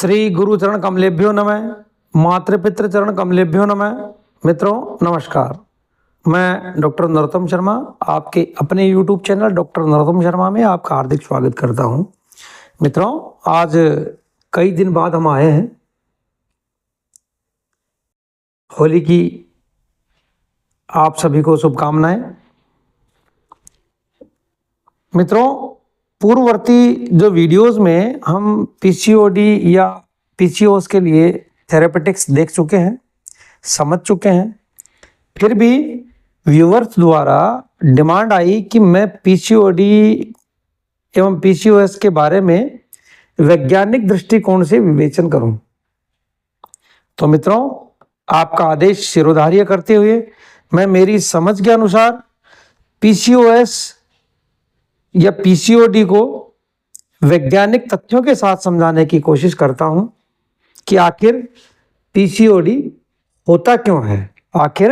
श्री गुरु चरण कमलेभ्यो नमः। मातृपितृ चरण कमलेभ्यो नमः। मित्रों नमस्कार, मैं डॉक्टर नरोत्तम शर्मा आपके अपने YouTube channel doctor Narottam Sharma में आपका हार्दिक स्वागत करता हूं। मित्रों, आज कई दिन बाद हम आए हैं। होली की आप सभी को शुभकामनाएं। मित्रों, पूर्ववर्ती जो वीडियोस में हम पीसीओडी या पीसीओएस के लिए थेरेपेटिक्स देख चुके हैं, समझ चुके हैं। फिर भी व्यूअर्स द्वारा डिमांड आई कि मैं पीसीओडी एवं पीसीओएस के बारे में वैज्ञानिक दृष्टिकोण से विवेचन करूं। तो मित्रों, आपका आदेश शिरोधार्य करते हुए मैं मेरी समझ के अनुसार पीसीओएस या पीसीओडी को वैज्ञानिक तथ्यों के साथ समझाने की कोशिश करता हूं कि आखिर पीसीओडी होता क्यों है, आखिर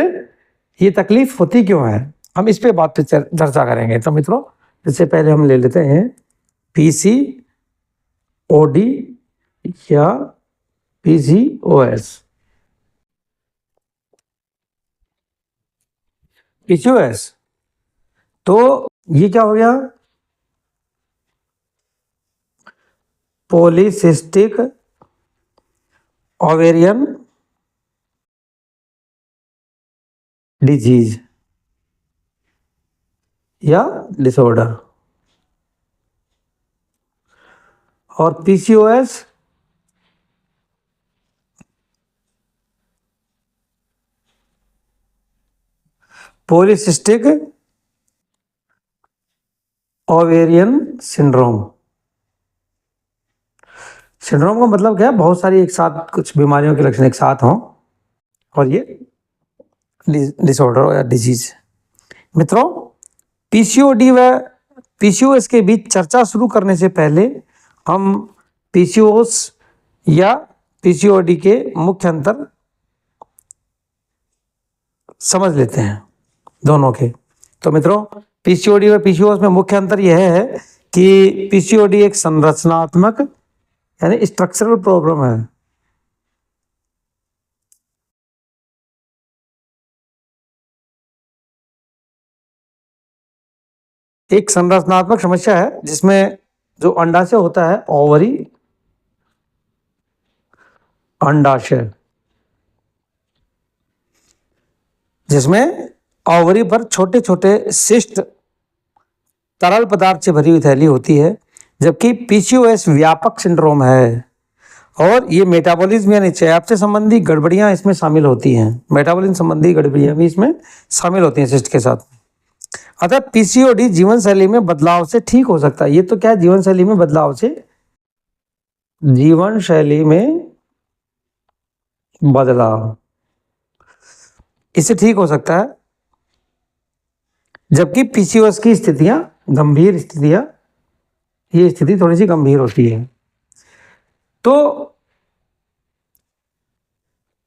ये तकलीफ होती क्यों है। हम इस पे बात पे चर्चा करेंगे। तो मित्रों, इससे पहले हम ले लेते हैं पीसीओडी या पीसीओएस। पीसीओएस तो ये क्या हो गया? पॉलीसिस्टिक ओवेरियन डिजीज या डिसऑर्डर। और PCOS polycystic ovarian syndrome. Syndrome का मतलब क्या है? बहुत सारी एक साथ कुछ बीमारियों के लक्षण एक साथ हों और ये डिसऑर्डर या डिजीज। मित्रों, पीसीओडी व पीसीओएस के बीच चर्चा शुरू करने से पहले हम पीसीओएस या पीसीओडी के मुख्य अंतर समझ लेते हैं दोनों के। तो मित्रों, पीसीओडी व पीसीओएस में मुख्य अंतर यह है कि पीसीओडी एक संरचनात्मक यानी स्ट्रक्चरल प्रॉब्लम है। एक संरचनात्मक समस्या है जिसमें जो अंडाशय होता है, ओवरी अंडाशय, जिसमें ओवरी पर छोटे छोटे सिस्ट तरल पदार्थ से भरी हुई थैली होती है। जबकि पीसीओएस व्यापक सिंड्रोम है और ये मेटाबॉलिज्म यानी चयापचय संबंधी गड़बड़ियां इसमें शामिल होती हैं। मेटाबॉलिज्म संबंधी गड़बड़ियां भी इसमें शामिल होती हैं सिस्ट के साथ। अतः पीसीओडी जीवन शैली में बदलाव से ठीक हो सकता है। ये तो क्या है? जीवन शैली में बदलाव से, जीवन शैली में बदलाव, इससे ठीक हो सकता है। जबकि पीसीओएस की स्थितियां, गंभीर स्थितियां, ये स्थिति थोड़ी सी गंभीर होती है। तो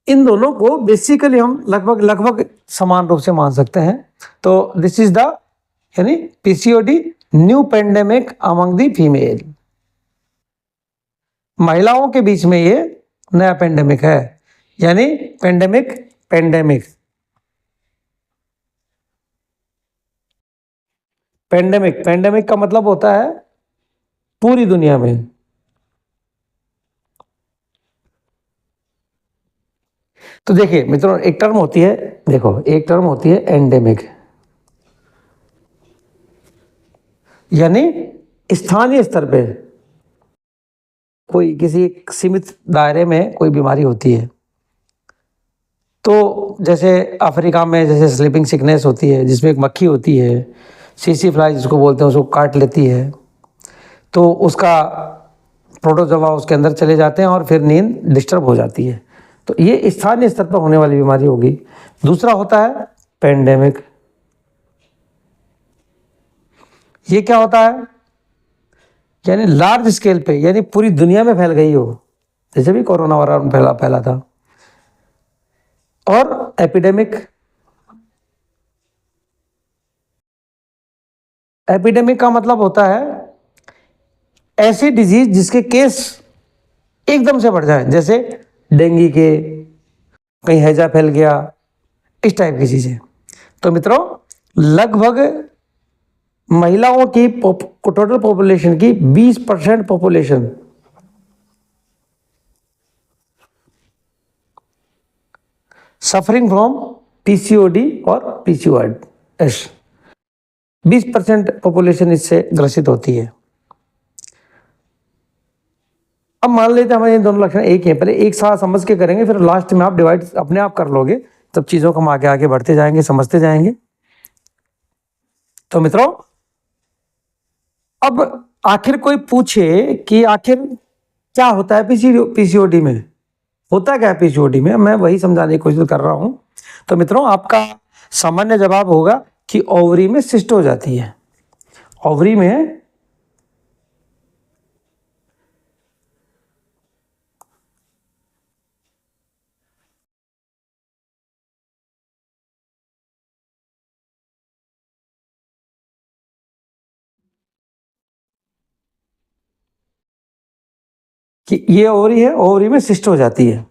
इन दोनों को बेसिकली हम लगभग समान रूप से मान सकते हैं। तो दिस इज द यानी PCOD new pandemic among the female. महिलाओं के बीच में ये नया पेंडेमिक है, यानी पेंडेमिक पेंडेमिक पेंडेमिक पेंडेमिक का मतलब होता है पूरी दुनिया में। तो देखिए मित्रों, एक टर्म होती है, देखो एक टर्म होती है एंडेमिक, यानी स्थानीय स्तर पे कोई किसी सीमित दायरे में कोई बीमारी होती है। तो जैसे अफ्रीका में जैसे स्लीपिंग सिकनेस होती है, जिसमें एक मक्खी होती है, सीसी फ्लाई जिसको बोलते हैं, उसको काट लेती है तो उसका प्रोटोजोआ उसके अंदर चले जाते हैं और फिर नींद डिस्टर्ब हो जाती है। तो ये स्थानीय स्तर पर होने वाली बीमारी होगी। दूसरा होता है पेंडेमिक। ये क्या होता है? यानी लार्ज स्केल पे, यानी पूरी दुनिया में फैल गई हो, जैसे भी कोरोना वायरस फैला था। और एपिडेमिक, एपिडेमिक का मतलब होता है ऐसी डिजीज जिसके केस एकदम से बढ़ जाए, जैसे डेंगू के, कहीं हैजा फैल गया, इस टाइप की चीजें। तो मित्रों, लगभग महिलाओं की टोटल पॉपुलेशन की 20% पॉपुलेशन सफरिंग फ्रॉम पीसीओडी और पीसीओएस। 20% पॉपुलेशन इससे ग्रसित होती है। अब मान लेते हैं हमारे ये दोनों लक्षण एक ही है, पहले एक साथ समझ के करेंगे, फिर लास्ट में आप डिवाइड अपने आप कर लोगे, तब चीजों को हम आगे आगे बढ़ते जाएंगे, समझते जाएंगे। तो मित्रों, अब आखिर कोई पूछे कि आखिर क्या होता है पीसीओडी में, होता क्या है पीसीओडी में, मैं वही समझाने की कोशिश कर रहा हूं। तो मित्रों, आपका सामान्य जवाब होगा कि ओवरी में सिस्ट हो जाती है। ओवरी में कि ये ओवरी है, ओवरी में सिस्ट हो जाती है।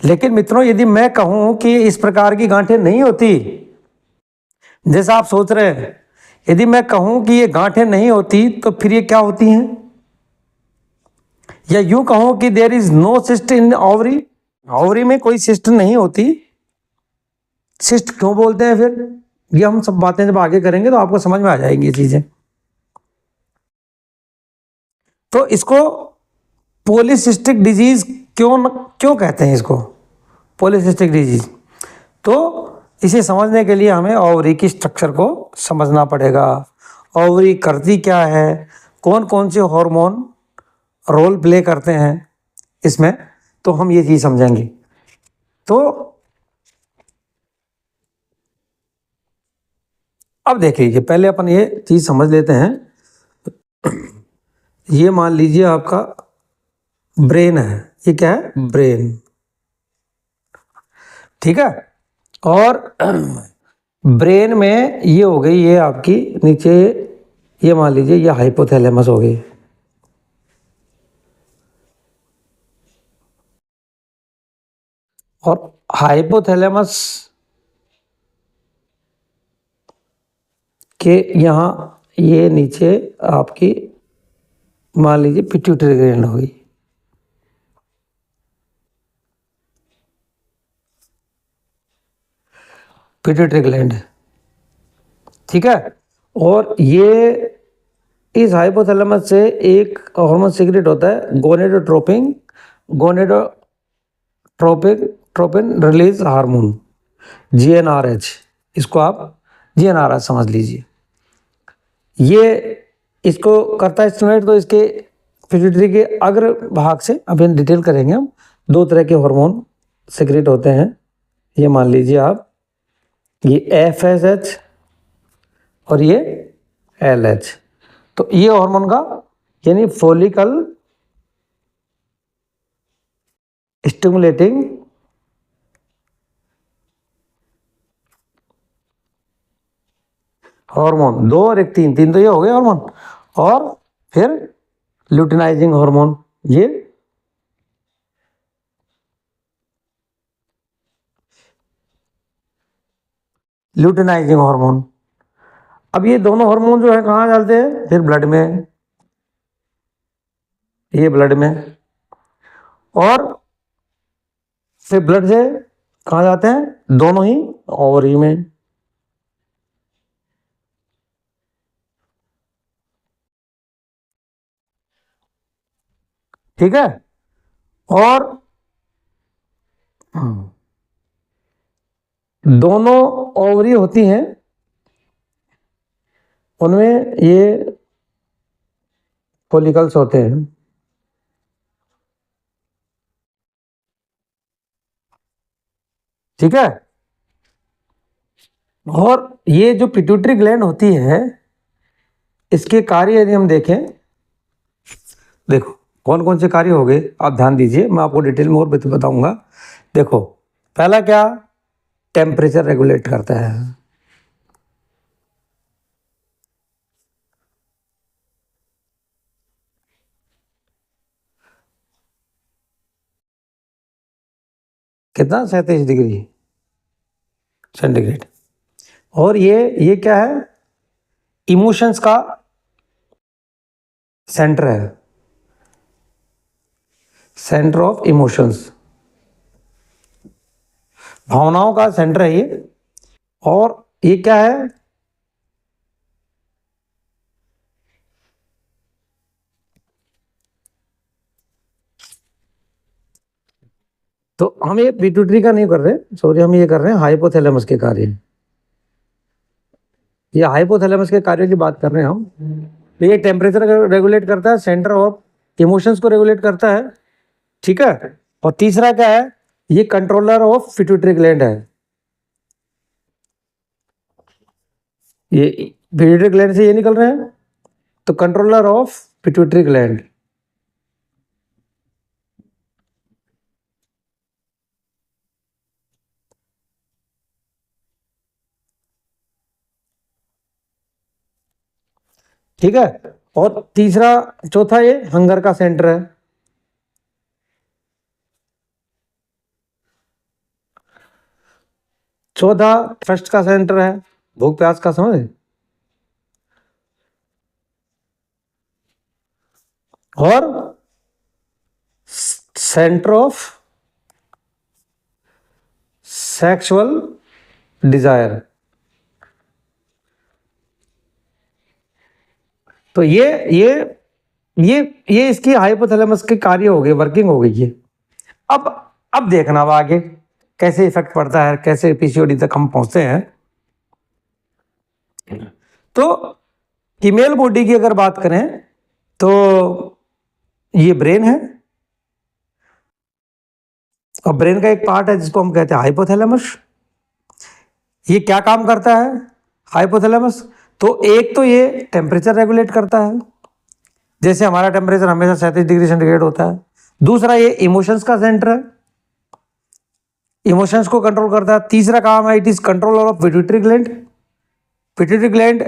लेकिन मित्रों, यदि मैं कहूं कि इस प्रकार की गांठें नहीं होती, जैसा आप सोच रहे हैं, यदि मैं कहूं कि ये गांठें नहीं होती, तो फिर ये क्या होती हैं? या यूं कहूं कि there is no cyst in ovary, ovary में कोई सिस्ट नहीं होती। सिस्ट क्यों बोलते हैं फिर, ये हम सब बातें जब आगे करेंगे तो आपको समझ में आ जाएंगी ये चीजें। तो इसको पॉलीसिस्टिक डिजीज क्यों कहते हैं इसको पॉलीसिस्टिक डिजीज? तो इसे समझने के लिए हमें ओवरी की स्ट्रक्चर को समझना पड़ेगा। ओवरी करती क्या है, कौन कौन से हार्मोन रोल प्ले करते हैं इसमें, तो हम ये चीज समझेंगे। तो अब देख लीजिए, पहले अपन ये चीज समझ लेते हैं। ये मान लीजिए आपका ब्रेन है, ये क्या है? ब्रेन, ठीक है। और ब्रेन में ये हो गई, ये आपकी नीचे, ये मान लीजिए ये हाइपोथैलेमस हो गई। और हाइपोथैलेमस के यहाँ ये नीचे आपकी मान लीजिए पिट्यूटरी ग्लैंड होगी। पिट्यूटरी ग्लैंड, ठीक है। और ये इस हाइपोथैलेमस से एक हार्मोन सीक्रेट होता है, गोनेडोट्रोपिन रिलीज हार्मोन, जीएनआरएच। इसको आप जीएनआरएच समझ लीजिए। ये इसको करता है स्टिमुलेट। तो इसके पिट्यूटरी के अग्र भाग से, अभी डिटेल करेंगे हम, दो तरह के हार्मोन सीक्रेट होते हैं। ये मान लीजिए आप, ये एफएसएच और ये एलएच। तो ये हार्मोन का यानी फॉलिकल स्टिमुलेटिंग हार्मोन, दो और एक तीन, तीन तो ये हो गए हार्मोन। और फिर ल्यूटिनाइजिंग हार्मोन, ये ल्यूटिनाइजिंग हार्मोन। अब ये दोनों हार्मोन जो है कहाँ डालते हैं? फिर ब्लड में, ये ब्लड में, और फिर ब्लड से कहाँ जाते हैं? दोनों ही ओवरी में। ठीक है। और दोनों ओवरी होती हैं, उनमें ये फॉलिकल्स होते हैं, ठीक है। और ये जो पिट्यूटरी ग्लैंड होती है, इसके कार्य यदि हम देखें, देखो कौन कौन से कार्य हो गए, आप ध्यान दीजिए, मैं आपको डिटेल में और बताऊंगा। देखो, पहला क्या? टेम्परेचर रेगुलेट करता है। कितना 37 डिग्री सेंटीग्रेड। और ये क्या है, इमोशंस का सेंटर है, सेंटर ऑफ इमोशंस, भावनाओं का सेंटर है ये। और ये क्या है, तो हम ये पिट्यूटरी का नहीं कर रहे, सॉरी, हम ये कर रहे हैं हाइपोथैलेमस के कार्य। ये हाइपोथैलेमस के कार्यों की बात कर रहे हैं हम। तो ये टेम्परेचर रेगुलेट करता है, सेंटर ऑफ इमोशंस को रेगुलेट करता है, ठीक है। और तीसरा क्या है, ये कंट्रोलर ऑफ पिट्यूटरी ग्लैंड है। ये पिट्यूटरी ग्लैंड से ये निकल रहे हैं, तो कंट्रोलर ऑफ पिट्यूटरी ग्लैंड। ठीक है। और तीसरा, चौथा, ये हंगर का सेंटर है। चौथा थ्रस्ट का सेंटर है, भूख प्यास का, समझ। और सेंटर ऑफ सेक्सुअल डिजायर। तो ये इसकी हाइपोथैलेमस के कार्य हो गए, वर्किंग हो गई है। अब देखना अब आगे कैसे इफेक्ट पड़ता है, कैसे पीसीओडी तक हम पहुंचते हैं। तो फीमेल बॉडी की अगर बात करें तो ये ब्रेन है, और ब्रेन का एक पार्ट है जिसको हम कहते हैं हाइपोथैलेमस। ये क्या काम करता है हाइपोथैलेमस, तो एक तो ये टेम्परेचर रेगुलेट करता है, जैसे हमारा टेम्परेचर हमेशा 37 डिग्री सेंटीग्रेड होता है। दूसरा, ये इमोशंस का सेंटर है, इमोशंस को कंट्रोल करता है। तीसरा काम है, it is controller of pituitary gland. Pituitary gland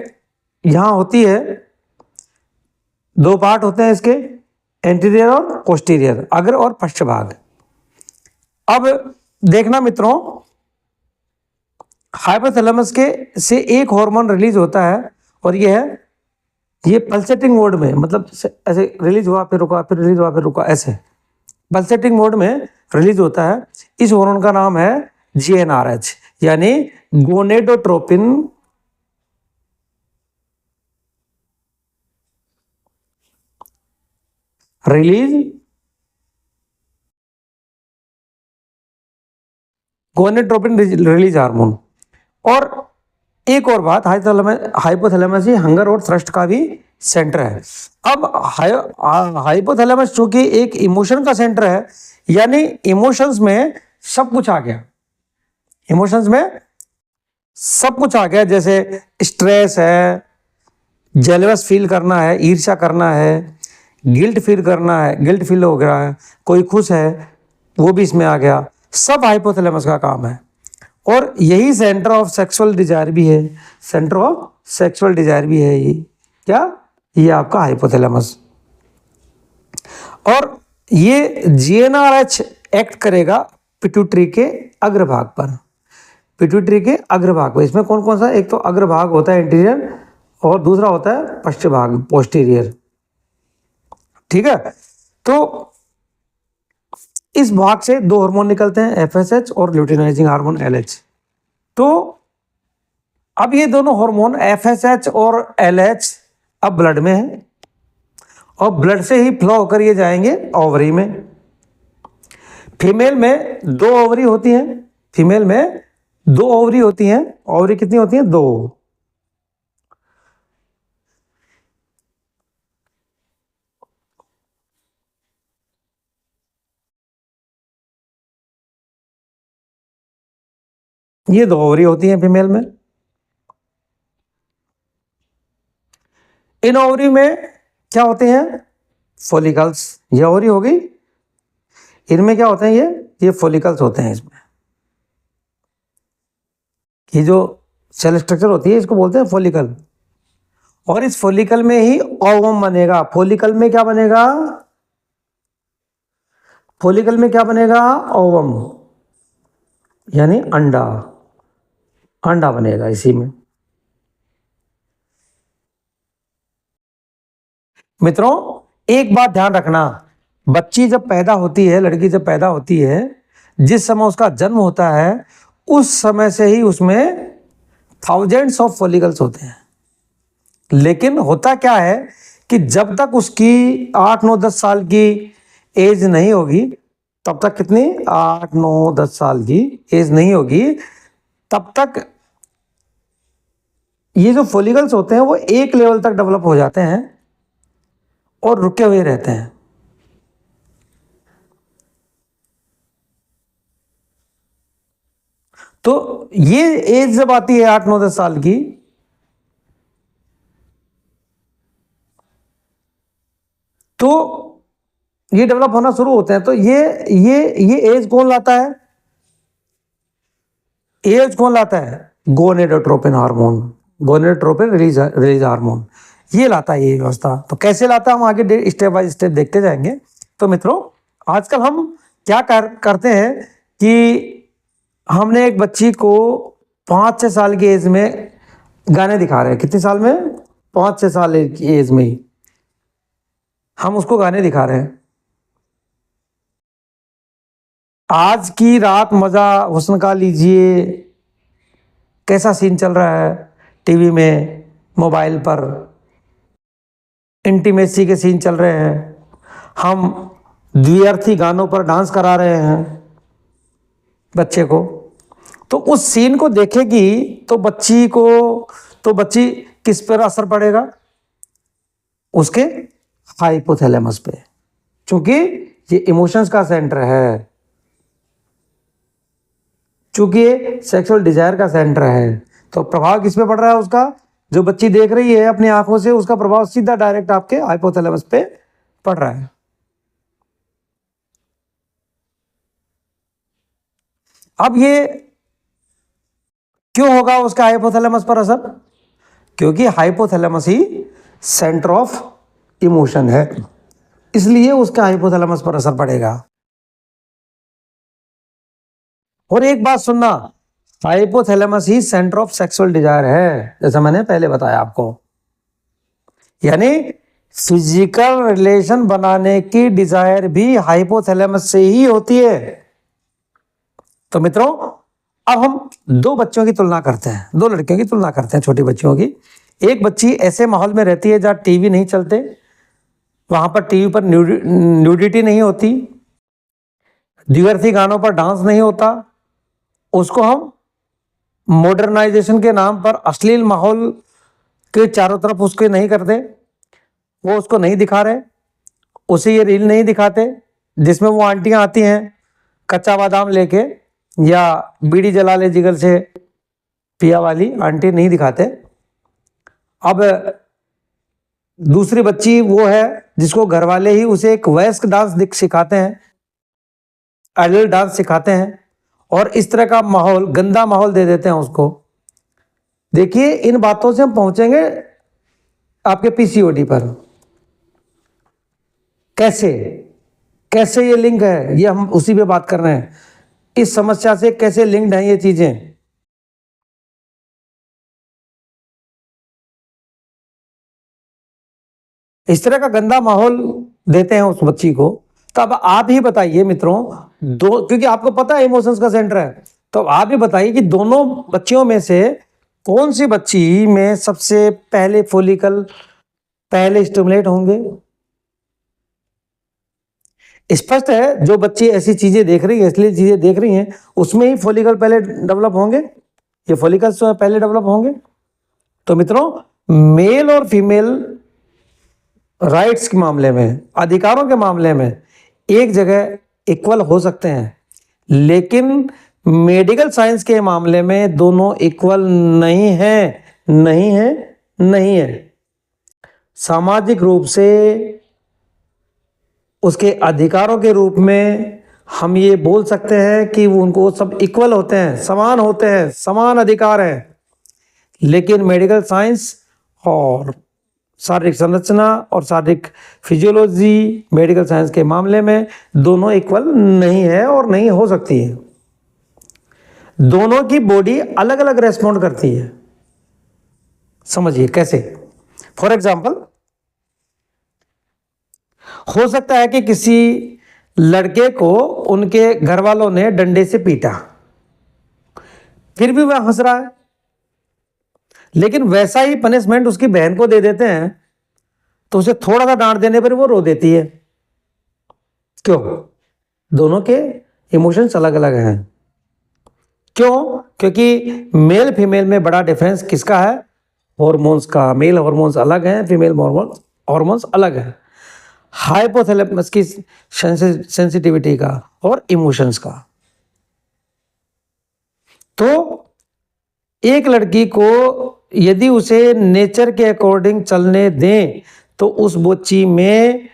यहां होती है, दो पार्ट होते हैं इसके, एंटीरियर और पोस्टीरियर, अग्र और पश्च भाग। अब देखना मित्रों, हाइपोथैलेमस के से एक हार्मोन रिलीज होता है, और ये पल्सेटिंग मोड में, मतलब ऐसे रिलीज हुआ फिर रुका, फिर रिलीज हुआ फिर रुका, ऐसे पल्सेटिंग मोड में रिलीज होता है। इस हार्मोन का नाम है GnRH, यानी gonadotropin release, gonadotropin release hormone. और एक और बात, हाइपोथैलेमस ही हंगर और थ्रस्ट का भी सेंटर है। अब हाइपोथैलेमस चूंकि एक इमोशन का सेंटर है, यानी इमोशंस में सब कुछ आ गया, इमोशंस में सब कुछ आ गया, जैसे स्ट्रेस है, जेलस फील करना है, ईर्ष्या करना है, गिल्ट फील करना है, गिल्ट फील हो गया है, कोई खुश है वो भी इसमें आ गया, सब हाइपोथैलेमस का काम है। और यही सेंटर ऑफ सेक्सुअल डिजायर भी है, सेंटर ऑफ सेक्सुअल डिजायर भी है ये, क्या, ये आपका हाइपोथैलेमस। और ये GnRH एक्ट करेगा पिट्यूटरी के अग्रभाग पर, पिट्यूटरी के अग्रभाग पर। इसमें कौन कौन सा, एक तो अग्रभाग होता है इंटीरियर, और दूसरा होता है पश्च भाग पोस्टीरियर, ठीक है। तो इस भाग से दो हार्मोन निकलते हैं, FSH और ल्यूटिनाइजिंग हार्मोन LH। तो अब ये दोनों हार्मोन FSH और LH अब ब्लड में है, और ब्लड से ही फ्लो होकर ये जाएंगे ओवरी में। फीमेल में दो ओवरी होती हैं, फीमेल में दो ओवरी होती हैं। ओवरी कितनी होती हैं, दो। ये दो ओवरी होती हैं फीमेल में। इन ओवरी में क्या होते हैं, फॉलिकल्स। ये ओवरी हो गई, इनमें क्या होते हैं, ये फॉलिकल्स होते हैं। इसमें ये जो सेल स्ट्रक्चर होती है इसको बोलते हैं फॉलिकल। और इस फॉलिकल में ही ओवम बनेगा। फॉलिकल में क्या बनेगा, फॉलिकल में क्या बनेगा, ओवम। यानी अंडा, अंडा बनेगा इसी में। मित्रों एक बात ध्यान रखना, बच्ची जब पैदा होती है, लड़की जब पैदा होती है, जिस समय उसका जन्म होता है उस समय से ही उसमें थाउजेंड्स ऑफ फॉलिकल्स होते हैं। लेकिन होता क्या है कि जब तक उसकी 8, 9, 10 साल की एज नहीं होगी, तब तक कितनी 8, 9, 10 साल की एज नहीं होगी, तब तक ये जो फॉलिकल्स होते हैं वो एक लेवल तक डेवलप हो जाते हैं और रुके हुए रहते हैं। तो ये एज जब आती है 8, 9, 10 साल की, तो ये डेवलप होना शुरू होते हैं। तो ये एज कौन लाता है? एज कौन लाता है? Gonadotropin hormone, gonadotropin release hormone, ये लाता है ये व्यवस्था। तो कैसे लाता है हम आगे स्टेप बाय स्टेप देखते जाएंगे। तो मित्रों आजकल हम क्या करते हैं कि हमने एक बच्ची को 5-6 साल की एज में गाने दिखा रहे हैं। कितने साल में? 5-6 साल की एज में ही हम उसको गाने दिखा रहे हैं। आज की रात मजा हुस्न का लीजिए, कैसा सीन चल रहा है टीवी में, मोबाइल पर इंटीमेसी के सीन चल रहे हैं, हम द्व्यर्थी गानों पर डांस करा रहे हैं बच्चे को। तो उस सीन को देखेगी तो बच्ची किस पर असर पड़ेगा? उसके हाइपोथैलेमस पे, क्योंकि ये इमोशंस का सेंटर है, चूंकि ये सेक्सुअल डिजायर का सेंटर है। तो प्रभाव किस पे पड़ रहा है उसका? जो बच्ची देख रही है अपनी आंखों से, उसका प्रभाव सीधा डायरेक्ट आपके हाइपोथैलेमस पे पड़ रहा है। अब ये क्यों होगा उसका हाइपोथैलेमस पर असर? क्योंकि hypothalamus he centre of emotion है, इसलिए उसका हाइपोथैलेमस पर असर पड़ेगा। और एक बात सुनना, hypothalamus he centre of sexual desire है, जैसा मैंने पहले बताया आपको। यानी फिजिकल रिलेशन बनाने की डिजायर भी हाइपोथैलेमस से ही होती है। तो मित्रों अब हम दो बच्चों की तुलना करते हैं, दो लड़कियों की तुलना करते हैं, छोटी बच्चियों की। एक बच्ची ऐसे माहौल में रहती है जहां टीवी नहीं चलते, वहां पर टीवी पर न्यूडिटी नहीं होती, द्व्यर्थी गानों पर डांस नहीं होता, उसको हम मॉडर्नाइजेशन के नाम पर अश्लील माहौल के चारों तरफ उसके नहीं करते, वो उसको नहीं दिखा रहे, उसे ये रील नहीं दिखाते जिसमें वो आंटियां आती हैं कच्चा बादाम लेके या बीड़ी जला ले जिगर से पिया वाली आंटी नहीं दिखाते। अब दूसरी बच्ची वो है जिसको घर वाले ही उसे एक वयस्क डांस सिखाते हैं, एडल्ट डांस सिखाते हैं, और इस तरह का माहौल, गंदा माहौल दे देते हैं उसको। देखिए इन बातों से हम पहुंचेंगे आपके पीसीओडी पर। कैसे कैसे ये लिंक है, ये हम उसी पे बात कर रहे हैं। इस समस्या से कैसे लिंक्ड हैं ये चीजें। इस तरह का गंदा माहौल देते हैं उस बच्ची को। तो अब आप ही बताइए मित्रों, क्योंकि आपको पता है इमोशंस का सेंटर है, तो आप ही बताइए कि दोनों बच्चियों में से कौन सी बच्ची में सबसे पहले फॉलिकल पहले स्टिमुलेट होंगे? स्पष्ट है, जो बच्ची ऐसी चीजें देख रही है, इसलिए चीजें देख रही हैं, उसमें ही फॉलिकल पहले डेवलप होंगे, ये फॉलिकल्स पहले डेवलप होंगे। तो मित्रों मेल और फीमेल राइट्स के मामले में, अधिकारों के मामले में एक जगह इक्वल हो सकते हैं, लेकिन मेडिकल साइंस के मामले में दोनों इक्वल नहीं है, नहीं है, नहीं है। सामाजिक रूप से उसके अधिकारों के रूप में हम ये बोल सकते हैं कि उनको सब इक्वल होते हैं, समान होते हैं, समान अधिकार हैं। लेकिन मेडिकल साइंस और शारीरिक संरचना और शारीरिक फिजियोलॉजी, मेडिकल साइंस के मामले में दोनों इक्वल नहीं है और नहीं हो सकती है। दोनों की बॉडी अलग अलग रेस्पॉन्ड करती है। समझिए कैसे। फॉर एग्जाम्पल, हो सकता है कि किसी लड़के को उनके घर वालों ने डंडे से पीटा, फिर भी वह हंस रहा है, लेकिन वैसा ही पनिशमेंट उसकी बहन को दे देते हैं तो उसे थोड़ा सा डांट देने पर वो रो देती है। क्यों? दोनों के इमोशंस अलग अलग हैं। क्यों? क्योंकि मेल फीमेल में बड़ा डिफरेंस किसका है? हॉर्मोन्स का। मेल हॉर्मोन्स अलग हैं, फीमेल हॉर्मोन्स अलग हैं। हाइपोथैलेमस की सेंसिटिविटी का और इमोशंस का। तो एक लड़की को यदि उसे नेचर के अकॉर्डिंग चलने दें तो उस बच्ची में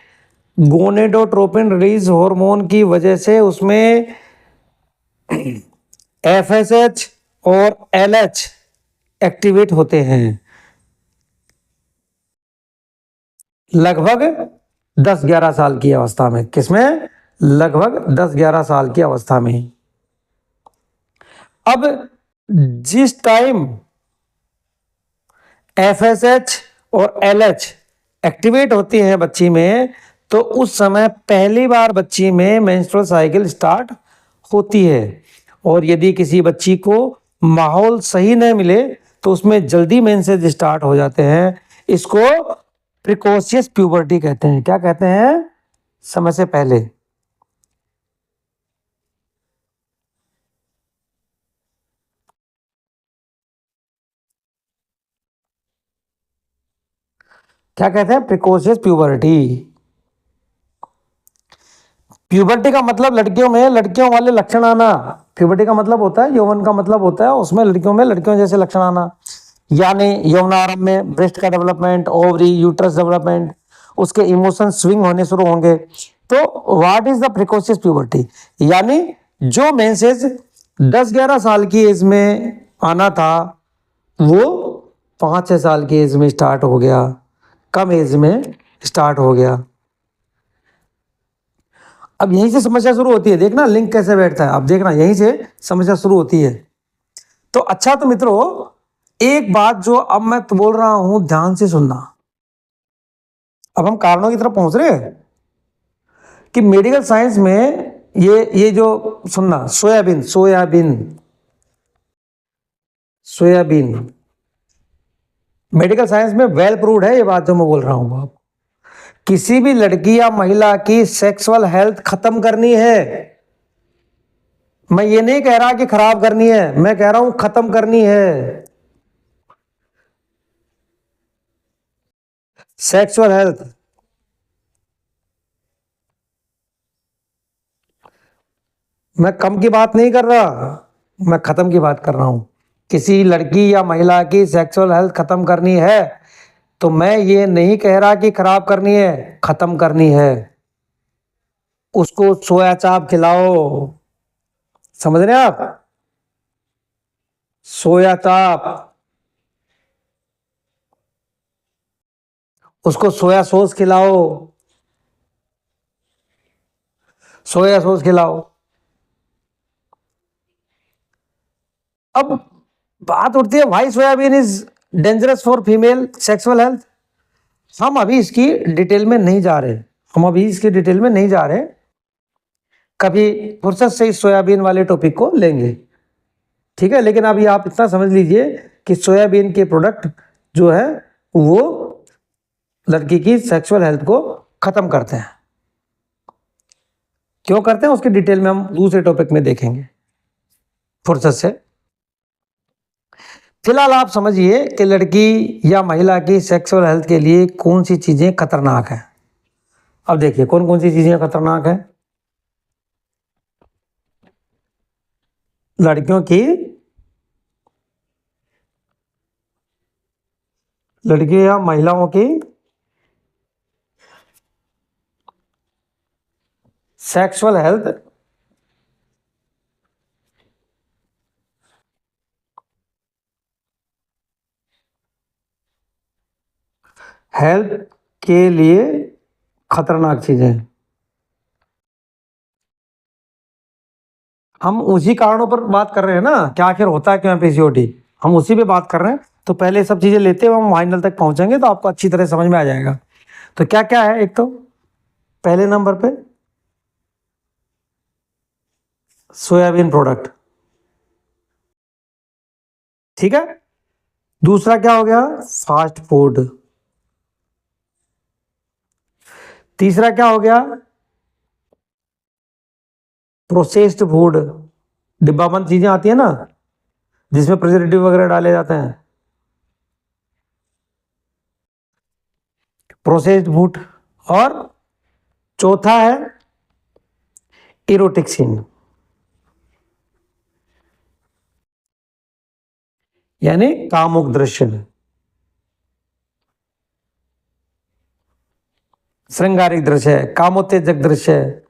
गोनेडोट्रोपिन रिलीज हार्मोन की वजह से उसमें एफएसएच और एलएच एक्टिवेट होते हैं लगभग 10-11 साल की अवस्था में। किसमें? लगभग 10-11 साल की अवस्था में। अब जिस टाइम एफएसएच और एलएच एक्टिवेट होती हैं बच्ची में, तो उस समय पहली बार बच्ची में मेंस्ट्रुअल साइकिल स्टार्ट होती है। और यदि किसी बच्ची को माहौल सही न मिले तो उसमें जल्दी मेंसेज स्टार्ट हो जाते हैं। इसको प्रिकॉशियस प्यूबर्टी कहते हैं। क्या कहते हैं? समय से पहले। क्या कहते हैं? Precocious puberty. प्यूबर्टी का मतलब लड़कियों में लड़कियों वाले लक्षण आना। प्यूबर्टी का मतलब होता है, यौवन का मतलब होता है उसमें लड़कियों में लड़कियों जैसे लक्षण आना। यानी यौनारंभ में ब्रेस्ट का डेवलपमेंट, ओवरी, यूट्रस डेवलपमेंट, उसके इमोशन स्विंग होने शुरू होंगे। तो what is the precocious puberty? यानी जो मेंसेज 10-11 साल की एज में आना था वो 5-6 साल की एज में स्टार्ट हो गया, कम एज में स्टार्ट हो गया। अब यहीं से समस्या शुरू होती है। देखना लिंक कैसे बैठता है। अब देखना यहीं से समस्या शुरू होती है। तो अच्छा, तो मित्रों एक बात जो अब मैं तो बोल रहा हूं ध्यान से सुनना। अब हम कारणों की तरफ पहुंच रहे हैं कि मेडिकल साइंस में ये जो सुनना, soybean soybean soybean medical science में वेल प्रूव्ड है ये बात जो मैं बोल रहा हूं। आप किसी भी लड़की या महिला की सेक्सुअल हेल्थ खत्म करनी है, मैं ये नहीं कह रहा कि खराब करनी है, मैं कह रहा हूं खत्म करनी है। सेक्सुअल हेल्थ, मैं कम की बात नहीं कर रहा, मैं खत्म की बात कर रहा हूं। किसी लड़की या महिला की सेक्सुअल हेल्थ खत्म करनी है तो मैं ये नहीं कह रहा कि खराब करनी है, खत्म करनी है। उसको सोया चाप खिलाओ। समझ रहे हैं आप? सोया चाप, उसको सोया सॉस खिलाओ, सोया सॉस खिलाओ। अब बात उठती है भाई soybean is dangerous for female sexual health. हम अभी इसकी डिटेल में नहीं जा रहे, हम अभी इसकी डिटेल में नहीं जा रहे। कभी फुर्सत से इस सोयाबीन वाले टॉपिक को लेंगे, ठीक है। लेकिन अभी आप इतना समझ लीजिए कि सोयाबीन के प्रोडक्ट जो है वो लड़की की सेक्सुअल हेल्थ को खत्म करते हैं। क्यों करते हैं उसकी डिटेल में हम दूसरे टॉपिक में देखेंगे फुर्सत से। फिलहाल आप समझिए कि लड़की या महिला की सेक्सुअल हेल्थ के लिए कौन सी चीजें खतरनाक हैं। अब देखिए कौन कौन सी चीजें खतरनाक हैं। लड़कियों या महिलाओं की सेक्सुअल हेल्थ के लिए खतरनाक चीजें। हम उसी कारणों पर बात कर रहे हैं ना, क्या आखिर होता है क्यों पीसीओडी, हम उसी पे बात कर रहे हैं। तो पहले सब चीजें लेते हुए हम फाइनल तक पहुंचेंगे तो आपको अच्छी तरह समझ में आ जाएगा। तो क्या क्या है, एक तो पहले नंबर पे सोयाबीन प्रोडक्ट, ठीक है। दूसरा क्या हो गया, फास्ट फूड। तीसरा क्या हो गया, प्रोसेस्ड फूड, डिब्बाबंद चीजें आती है ना जिसमें प्रिजर्वेटिव वगैरह डाले जाते हैं, प्रोसेस्ड फूड। और चौथा है इरोटिक्सिन, यानी कामुक दृश्य, श्रृंगारिक दृश्य, कामोत्तेजक दृश्य,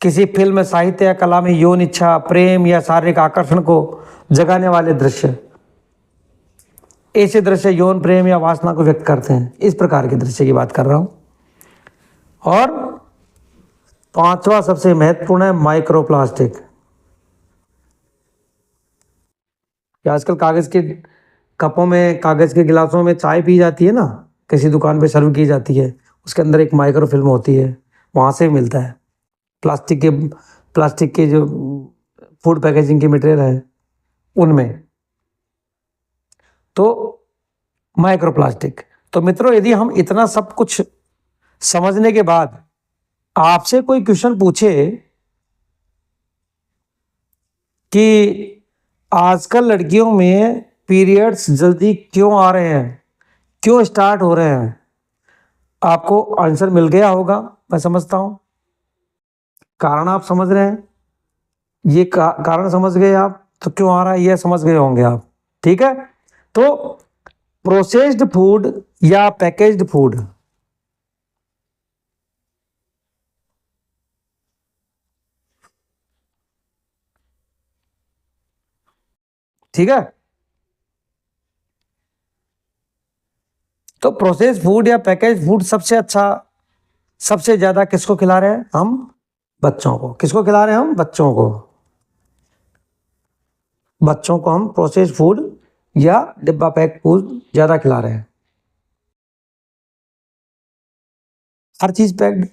किसी फिल्म, साहित्य या कला में यौन इच्छा, प्रेम या शारीरिक आकर्षण को जगाने वाले दृश्य। ऐसे दृश्य यौन प्रेम या वासना को व्यक्त करते हैं, इस प्रकार के दृश्य की बात कर रहा हूं। और पांचवा सबसे महत्वपूर्ण है माइक्रोप्लास्टिक। आजकल कागज के कपों में, कागज के गिलासों में चाय पी जाती है ना, किसी दुकान पे सर्व की जाती है, उसके अंदर एक माइक्रो फिल्म होती है, वहां से मिलता है। प्लास्टिक के जो फूड पैकेजिंग की मटेरियल है उनमें, तो माइक्रोप्लास्टिक। तो मित्रों, यदि हम इतना सब कुछ समझने के बाद आपसे कोई क्वेश्चन पूछे कि आजकल लड़कियों में पीरियड्स जल्दी क्यों आ रहे हैं, क्यों स्टार्ट हो रहे हैं, आपको आंसर मिल गया होगा, मैं समझता हूं। कारण आप समझ रहे हैं, ये कारण समझ गए आप, तो क्यों आ रहा है यह समझ गए होंगे आप, ठीक है। तो प्रोसेस्ड फूड या पैकेज्ड फूड, ठीक है। तो प्रोसेस्ड फूड या पैकेज फूड सबसे अच्छा, सबसे ज्यादा किसको खिला रहे हैं हम, बच्चों को। किसको खिला रहे हैं हम, बच्चों को। बच्चों को हम प्रोसेस्ड फूड या डिब्बा पैक फूड ज्यादा खिला रहे हैं। हर चीज पैक्ड,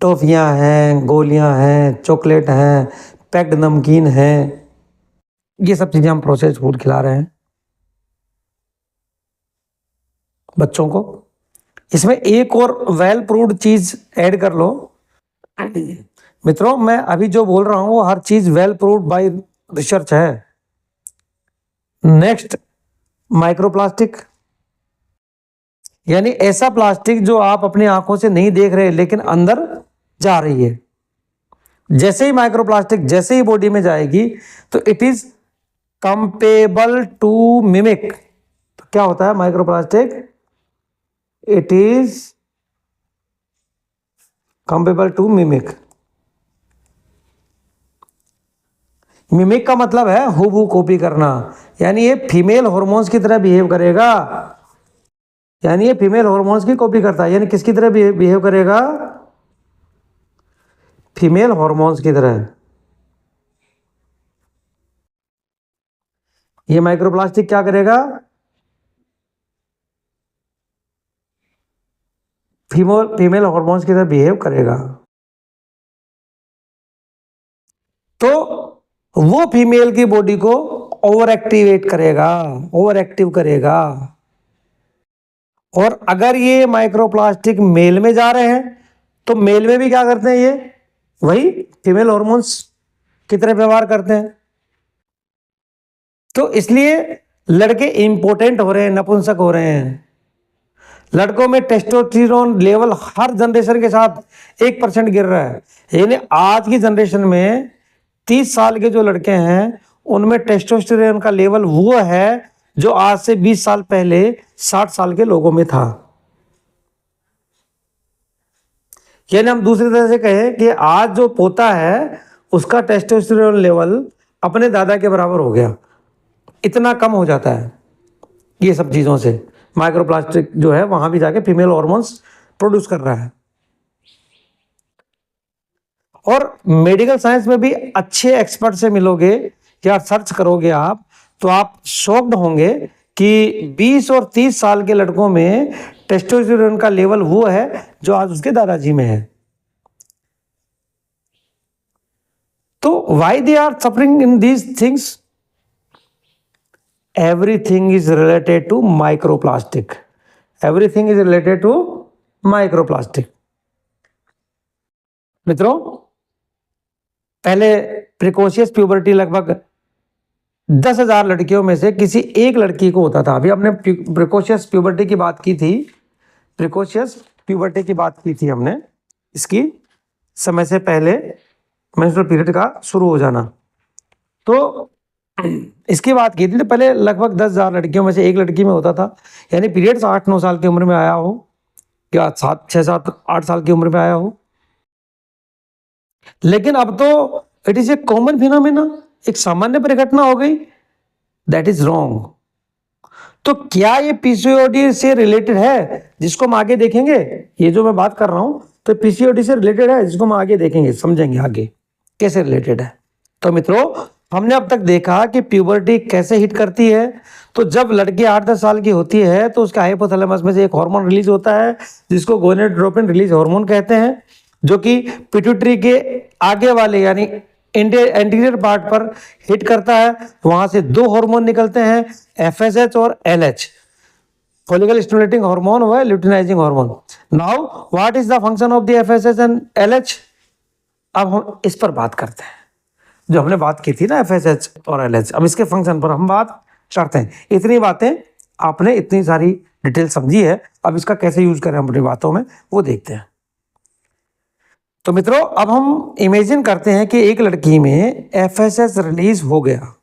टॉफियां हैं, गोलियां हैं, चॉकलेट हैं, पैक्ड नमकीन हैं, ये सब चीजें हम प्रोसेस्ड फूड खिला रहे हैं बच्चों को। इसमें एक और वेल प्रूव्ड चीज ऐड कर लो मित्रों, मैं अभी जो बोल रहा हूं वो हर चीज वेल प्रूव्ड बाय रिसर्च है। नेक्स्ट, माइक्रोप्लास्टिक, यानी ऐसा प्लास्टिक जो आप अपनी आंखों से नहीं देख रहे लेकिन अंदर जा रही है। जैसे ही माइक्रोप्लास्टिक जैसे ही बॉडी में जाएगी तो it is capable to mimic. तो क्या होता है microplastic, it is capable to mimic. Mimic का मतलब है हूबहू कॉपी करना, यानी ये फीमेल हॉर्मोन्स की तरह बिहेव करेगा, यानी ये फीमेल हॉर्मोन्स की कॉपी करता है। यानी किसकी तरह बिहेव करेगा, फीमेल हॉर्मोन्स की तरह। ये माइक्रोप्लास्टिक क्या करेगा, फीमेल हॉर्मोन्स की तरह बिहेव करेगा। तो वो फीमेल की बॉडी को ओवर एक्टिवेट करेगा, ओवर एक्टिव करेगा। और अगर ये माइक्रोप्लास्टिक मेल में जा रहे हैं तो मेल में भी क्या करते हैं, ये वही फीमेल हॉर्मोन्स की तरह व्यवहार करते हैं। तो इसलिए लड़के इंपोर्टेंट हो रहे हैं, नपुंसक हो रहे हैं। लड़कों में टेस्टोस्टेरोन लेवल हर जनरेशन के साथ 1% गिर रहा है। यानी आज की जनरेशन में 30 साल के जो लड़के हैं उनमें टेस्टोस्टेरोन का लेवल वो है जो आज से 20 साल पहले 60 साल के लोगों में था। यानी हम दूसरी तरह से कहें कि आज जो पोता है उसका टेस्टोस्टेरोन लेवल अपने दादा के बराबर हो गया, इतना कम हो जाता है ये सब चीज़ों से। माइक्रोप्लास्टिक जो है वहां भी जाके फीमेल हॉर्मोन्स प्रोड्यूस कर रहा है। और मेडिकल साइंस में भी अच्छे एक्सपर्ट से मिलोगे या सर्च करोगे आप, तो आप शॉक्ड होंगे कि 20 और 30 साल के लड़कों में टेस्टोस्टेरोन का लेवल वो है जो आज उसके दादाजी में है। तो why they are suffering in these things? Everything is related to microplastic. Everything is related to microplastic. मित्रों, पहले प्रिकॉशियस प्यूबर्टी लगभग 10,000 लड़कियों में से किसी एक लड़की को होता था। अभी हमने प्रिकॉशियस प्यूबर्टी की बात की थी, प्रिकॉशियस प्यूबर्टी की बात की थी हमने, इसकी समय से पहले मेंस्ट्रुअल पीरियड का शुरू हो जाना। तो इसकी बात की थी तो पहले लगभग 10,000 लड़कियों में से एक लड़की में होता था, यानी पीरियड्स 8-9 साल की उम्र में आया हो या 6-7-8 साल की उम्र में आया हो। लेकिन अब तो it is a common phenomena, एक सामान्य परिघटना हो गई। That is wrong. तो क्या ये पीसीओडी से रिलेटेड है, जिसको हम आगे देखेंगे? ये जो मैं बात कर रहा हूं तो पीसीओडी से रिलेटेड है, जिसको हम आगे देखेंगे, समझेंगे आगे कैसे रिलेटेड है। तो मित्रों, हमने अब तक देखा कि प्यूबर्टी कैसे हिट करती है। तो जब लड़की 8-10 साल की होती है तो उसके हाइपोथैलेमस में से एक हार्मोन रिलीज होता है जिसको गोनेडोट्रोपिन रिलीज हार्मोन कहते हैं, जो कि पिट्यूटरी के आगे वाले यानी एंटीरियर पार्ट पर हिट करता है। वहां से दो हार्मोन निकलते हैं, एफएसएच और एलएच, फॉलिकल स्टिमुलेटिंग हार्मोन व luteinizing hormone. Now what is the function of the FSH and LH? अब हम इस पर बात करते हैं, जो हमने बात की थी ना एफएसएच और एलएच। अब इसके फंक्शन पर हम बात करते हैं। इतनी बातें आपने इतनी सारी डिटेल समझी है, अब इसका कैसे यूज करें हम अपनी बातों में वो देखते हैं। तो मित्रों, अब हम इमेजिन करते हैं कि एक लड़की में एफएसएच रिलीज हो गया।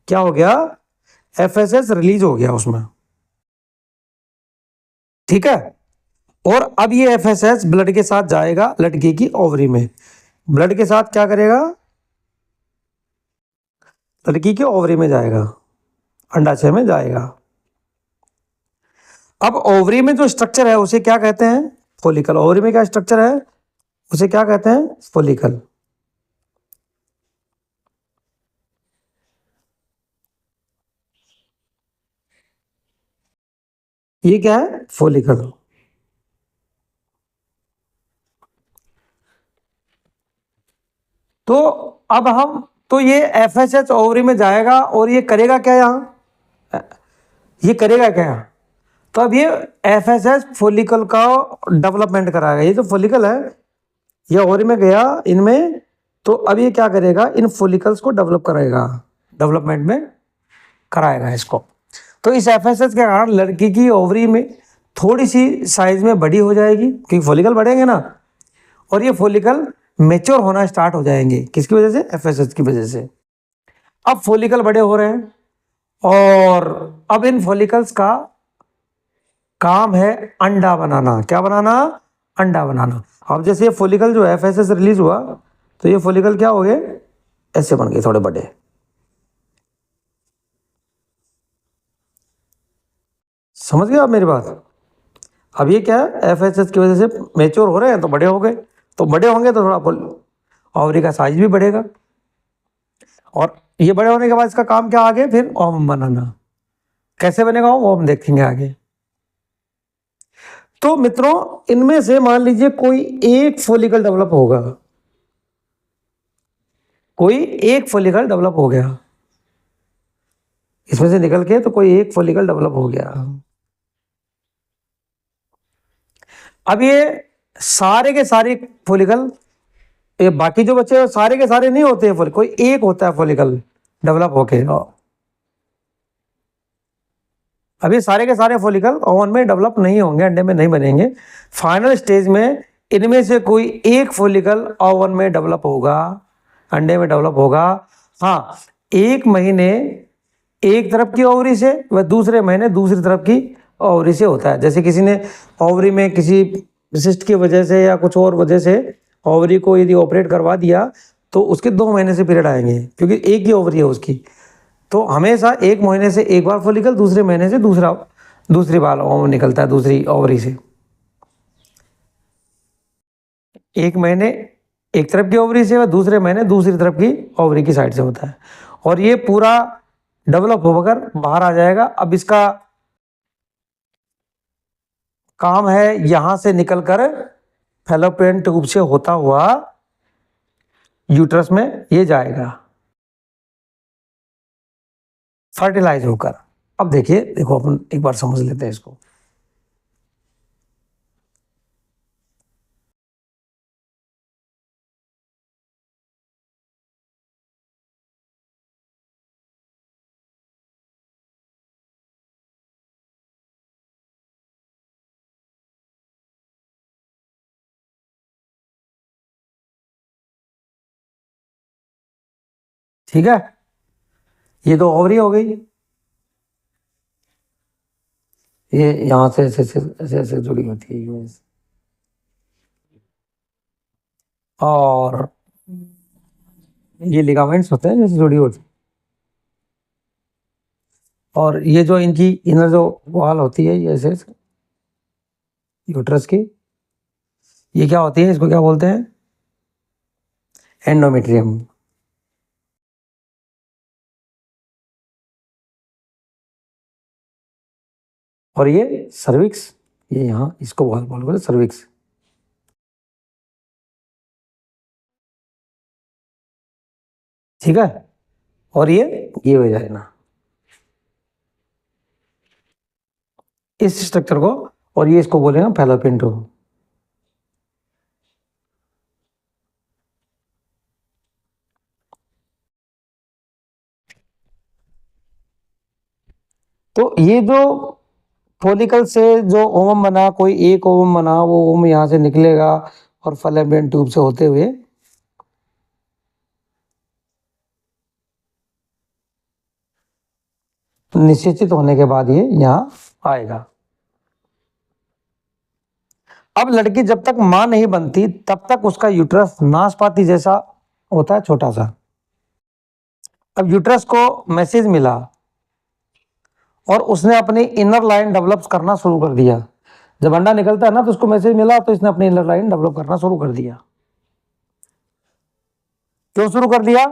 क्या हो गया? एफएसएच रिलीज हो गया उसमें, ठीक है। और अब ये एफएसएच ब्लड के साथ जाएगा लड़की की ओवरी में। ब्लड के साथ क्या करेगा? लड़की के ओवरी में जाएगा, अंडाशय में जाएगा। अब ओवरी में जो स्ट्रक्चर है उसे क्या कहते हैं? फॉलिकल। ओवरी में क्या स्ट्रक्चर है उसे क्या कहते हैं? फॉलिकल। ये क्या है? फॉलिकल। तो अब हम तो ये एफएसएच ओवरी में जाएगा और ये करेगा क्या? यहां ये करेगा क्या? तो अब ये एफएसएच फॉलिकल का डेवलपमेंट कराएगा। ये जो फॉलिकल है ये ओवरी में गया इनमें, तो अब ये क्या करेगा? इन फॉलिकल्स को डेवलप कराएगा, डेवलपमेंट में कराएगा इसको। तो इस एफएसएच के कारण लड़की की ओवरी में थोड़ी सी साइज में बड़ी हो जाएगी, क्योंकि फॉलिकल बढ़ेंगे ना, और ये फॉलिकल मैच्योर होना स्टार्ट हो जाएंगे। किसकी वजह से? एफएसएच की वजह से। अब फॉलिकल बड़े हो रहे हैं और अब इन फॉलिकल्स का काम है अंडा बनाना। क्या बनाना? अंडा बनाना। अब जैसे ये फॉलिकल जो है एफएसएच रिलीज हुआ तो ये फॉलिकल क्या हो गए? ऐसे बन गए थोड़े बड़े। समझ गए आप मेरी बात? अब ये क्या है? एफएसएच की वजह से मैच्योर हो रहे हैं तो बड़े हो गए। तो बड़े होंगे तो थोड़ा ओवरी का साइज भी बढ़ेगा, और ये बड़े होने के बाद इसका काम क्या आगे? फिर ओवम बनाना। कैसे बनेगा वो हम देखेंगे आगे। तो मित्रों, इनमें से मान लीजिए कोई एक फॉलिकल डेवलप होगा, कोई एक फॉलिकल डेवलप हो गया इसमें से निकल के, तो कोई एक फॉलिकल डेवलप हो गया। अब ये सारे के सारे फॉलिकल, ये बाकी जो बच्चे सारे के सारे नहीं होते हैं, कोई एक होता है फॉलिकल डेवलप होके। अभी सारे के सारे फॉलिकल ओवन में डेवलप नहीं होंगे, अंडे में नहीं बनेंगे। फाइनल स्टेज में इनमें से कोई एक फॉलिकल ओवन में डेवलप होगा, अंडे में डेवलप होगा। हाँ, एक महीने एक तरफ की ओवरी से व दूसरे महीने दूसरी तरफ की ओवरी से होता है। जैसे किसी ने ओवरी में किसी सिस्ट की वजह से या कुछ और वजह से ओवरी को यदि ऑपरेट करवा दिया तो उसके 2 महीने से पीरियड आएंगे, क्योंकि एक ही ओवरी है उसकी। तो हमेशा एक महीने से एक बार फॉलिकल, दूसरे महीने से दूसरी बार ओवम निकलता है दूसरी ओवरी से। एक महीने एक तरफ की ओवरी से, दूसरे महीने दूसरी तरफ की ओवरी की साइड से होता है, और ये पूरा डेवलप होकर बाहर आ जाएगा। अब इसका काम है यहां से निकलकर फैलोपियन ट्यूब से होता हुआ यूट्रस में ये जाएगा फर्टिलाइज होकर। अब देखिए, देखो अपन एक बार समझ लेते हैं इसको। ठीक है, ये तो ओवरी हो गई, ये यहां से ऐसे ऐसे ऐसे जुड़ी होती है ये, और ये लिगामेंट्स होते हैं जैसे जुड़ी होती है, और ये जो इनकी इनर जो वॉल होती है ये ऐसे यूट्रस की, ये क्या होती है, इसको क्या बोलते हैं, एंडोमेट्रियम। और ये सर्विक्स, ये यहाँ इसको वॉल बोलते हैं सर्विक्स। ठीक है, और ये वेजाइना, इस स्ट्रक्चर को, और ये इसको बोलेंगे फैलोपियन ट्यूब। तो ये जो फॉलिकल से जो ओवम बना, कोई एक ओवम बना, वो ओवम यहाँ से निकलेगा और फैलोपियन ट्यूब से होते हुए निषेचित होने के बाद ये यहाँ आएगा। अब लड़की जब तक मां नहीं बनती तब तक उसका यूट्रस नाशपाती जैसा होता है, छोटा सा। अब यूट्रस को मैसेज मिला और उसने अपनी इनर लाइन डेवलप करना शुरू कर दिया। जब अंडा निकलता है ना तो उसको मैसेज मिला, तो इसने अपनी इनर लाइन डेवलप करना शुरू कर दिया। क्यों शुरू कर दिया?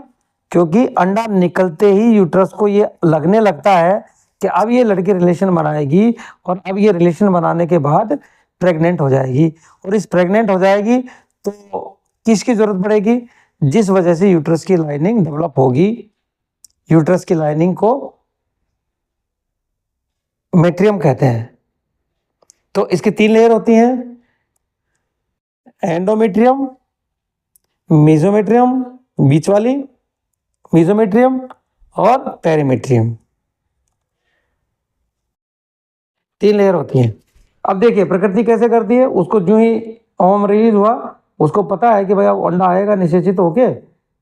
क्योंकि अंडा निकलते ही यूट्रस को ये लगने लगता है कि अब ये लड़की रिलेशन बनाएगी, और अब ये रिलेशन बनाने के बाद प्रेग्नेंट हो जाएगी, और इस प्रेग्नेंट हो जाएगी तो किसकी जरूरत पड़ेगी? जिस वजह से यूट्रस की लाइनिंग डेवलप होगी, यूट्रस की लाइनिंग को मेट्रियम कहते हैं। तो इसकी 3 लेयर होती हैं, एंडोमेट्रियम, मेसोमेट्रियम बीच वाली, मेसोमेट्रियम और पेरीमेट्रियम, 3 लेयर होती हैं। अब देखिए प्रकृति कैसे करती है, उसको जो ही ओवम रिलीज हुआ, उसको पता है कि भाई अब अंडा आएगा निषेचित होके,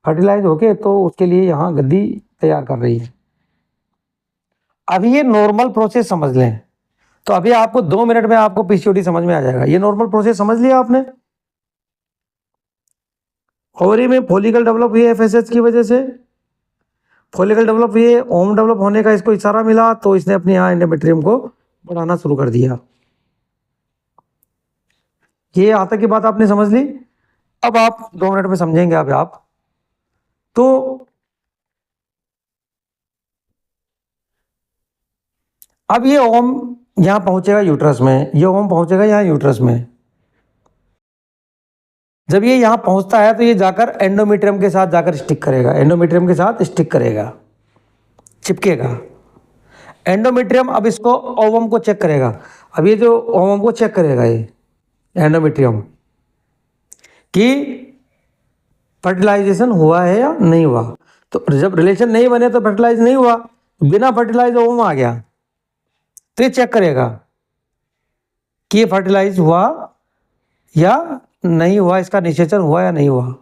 फर्टिलाइज होके, तो उसके लिए यहाँ गद्दी तैयार कर रही है। अभी ये नॉर्मल प्रोसेस समझ लें, तो अभी आपको 2 मिनट में आपको पीसीओडी समझ में आ जाएगा। ये नॉर्मल प्रोसेस समझ लिया आपने। ओवरी में फॉलिकल डेवलप हुई एफएसएच की वजह से, फॉलिकल डेवलप हुई, ओम डेवलप होने का इसको इशारा मिला, तो इसने अपने यहाँ एंडोमेट्रियम को बढ़ाना शुरू कर दिया। ये यहाँ तक की बात आपने समझ ली। अब आप 2 मिनट में समझेंगे अब आप। तो अब ये ओम यहाँ पहुंचेगा यूट्रस में, ये ओम पहुंचेगा यहाँ यूट्रस में। जब ये यहाँ पहुंचता है तो ये जाकर एंडोमेट्रियम के साथ जाकर स्टिक करेगा, एंडोमेट्रियम के साथ स्टिक करेगा, चिपकेगा। एंडोमेट्रियम अब इसको ओवम को चेक करेगा। अब ये जो ओवम को चेक करेगा ये एंडोमेट्रियम कि फर्टिलाइजेशन हुआ है या नहीं हुआ। तो जब रिलेशन नहीं बने तो फर्टिलाइज नहीं हुआ, बिना फर्टिलाइज ओवम आ गया, तो ये चेक करेगा कि ये फर्टिलाइज हुआ या नहीं हुआ, इसका निषेचन हुआ या नहीं हुआ।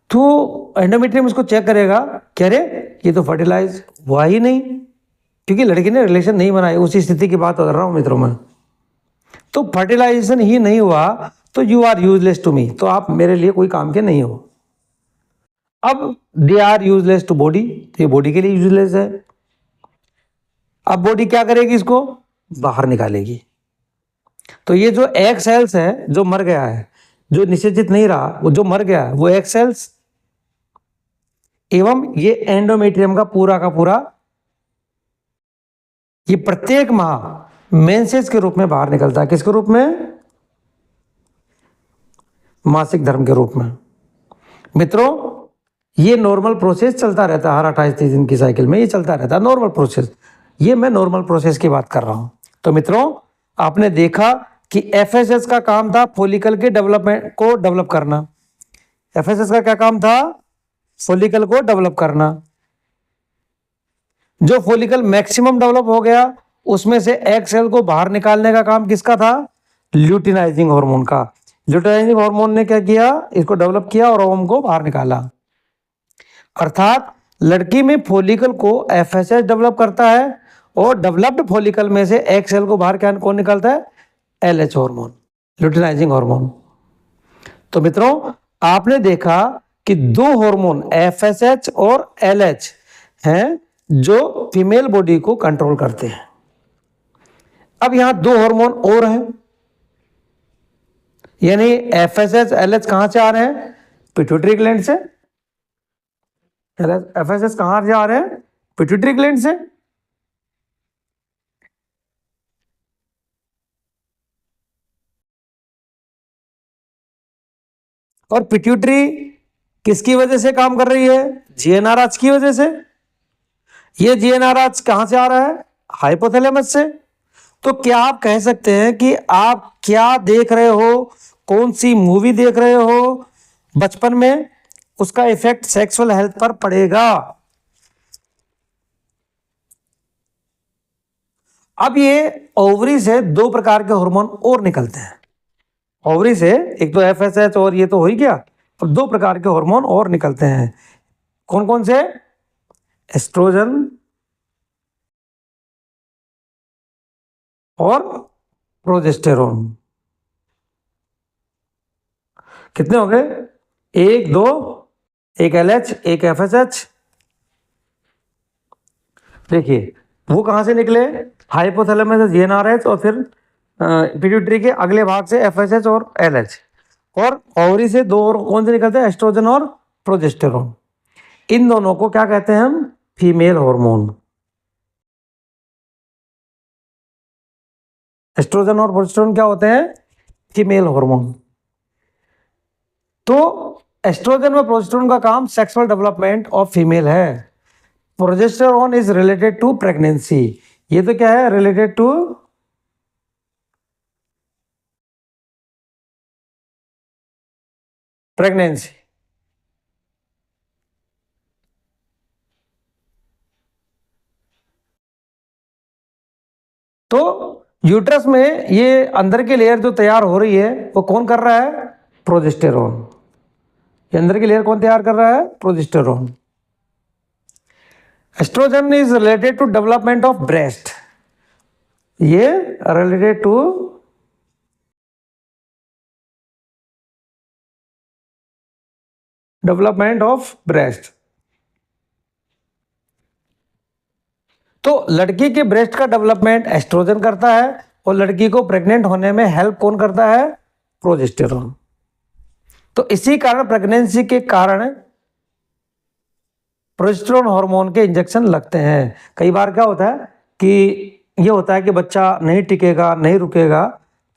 तो एंडोमेट्रियम इसको चेक करेगा कि अरे ये तो फर्टिलाइज हुआ ही नहीं, क्योंकि लड़की ने रिलेशन नहीं बनाई। उसी स्थिति की बात कर रहा हूं मित्रों में। तो फर्टिलाइजेशन ही नहीं हुआ तो you are useless to me, तो आप मेरे लिए कोई काम के नहीं हो। अब they are useless to body, तो ये बॉडी के लिए यूजलेस है। अब बॉडी क्या करेगी? इसको बाहर निकालेगी। तो ये जो एग सेल्स है जो मर गया है, जो निषेचित नहीं रहा, वो जो मर गया, वो एग सेल्स एवं ये एंडोमेट्रियम का पूरा ये प्रत्येक माह मेंसेस के रूप में बाहर निकलता है। किसके रूप में? मासिक धर्म के रूप में। मित्रों, ये नॉर्मल प्रोसेस चलता रहता है, हर 28 दिन की साइकिल में ये चलता रहता है, नॉर्मल प्रोसेस। ये मैं नॉर्मल प्रोसेस की बात कर रहा हूं। तो मित्रों, आपने देखा कि एफएसएच का काम था फॉलिकल के डेवलपमेंट को डेवलप करना। एफएसएच का क्या काम था? फॉलिकल को डेवलप करना। जो फॉलिकल मैक्सिमम डेवलप हो गया, उसमें से एग सेल को बाहर निकालने का काम किसका था? ल्यूटिनाइजिंग हार्मोन का। ल्यूटिनाइजिंग हार्मोन ने क्या किया? इसको डेवलप किया और ओवम को बाहर निकाला। अर्थात लड़की में फॉलिकल को एफएसएच डेवलप करता है और डेवलप्ड फॉलिकल में से एग सेल को बाहर क्या कौन निकालता है? LH hormone, luteinizing hormone. तो मित्रों, आपने देखा कि दो हार्मोन एफएसएच और एलएच हैं जो फीमेल बॉडी को कंट्रोल करते हैं। अब यहां दो हार्मोन और हैं, यानी एफएसएच एलएच कहां से आ रहे हैं? पिट्यूटरी ग्लैंड से। एफएसएच कहां से आ रहे हैं? पिट्यूटरी ग्लैंड से। और पिट्यूटरी किसकी वजह से काम कर रही है? जीएनआरएच की वजह से। ये जीएनआरएच कहां से आ रहा है? हाइपोथैलेमस से। तो क्या आप कह सकते हैं कि आप क्या देख रहे हो, कौन सी मूवी देख रहे हो बचपन में, उसका इफेक्ट सेक्सुअल हेल्थ पर पड़ेगा। अब ये ओवरी से दो प्रकार के हार्मोन और निकलते हैं। ओवरी से एक तो एफएसएच और ये तो हो ही गया, अब दो प्रकार के हार्मोन और निकलते हैं। कौन कौन से? एस्ट्रोजन और प्रोजेस्टेरोन। कितने हो गए? एक, दो, एक एलएच, एक एफएसएच। देखिए वो कहां से निकले? हाइपोथैलेमस से जीएनआरएच और फिर पिट्यूटरी के अगले भाग से एफएसएच और एलएच। और ओवरी से दो और कौन से निकलते हैं? एस्ट्रोजन और प्रोजेस्टेरोन। इन दोनों को क्या कहते हैं हम? Female hormone. एस्ट्रोजन और प्रोजेस्टेरोन क्या होते हैं? Female hormone. तो एस्ट्रोजन और प्रोजेस्टेरोन का काम सेक्सुअल डेवलपमेंट ऑफ फीमेल है। Progesterone is related to pregnancy. ये तो क्या है? Related to pregnancy. तो यूट्रस में ये अंदर की लेयर जो तैयार हो रही है वो कौन कर रहा है? प्रोजेस्टेरोन। ये अंदर की लेयर कौन तैयार कर रहा है? Progesterone. Oestrogen is related to development of breast. ये related to development of breast. तो लड़की के ब्रेस्ट का डेवलपमेंट एस्ट्रोजन करता है और लड़की को प्रेग्नेंट होने में हेल्प कौन करता है? प्रोजेस्टेरोन। तो इसी कारण प्रेगनेंसी के कारण प्रोजेस्टेरोन हार्मोन के इंजेक्शन लगते हैं। कई बार क्या होता है कि ये होता है कि बच्चा नहीं टिकेगा, नहीं रुकेगा,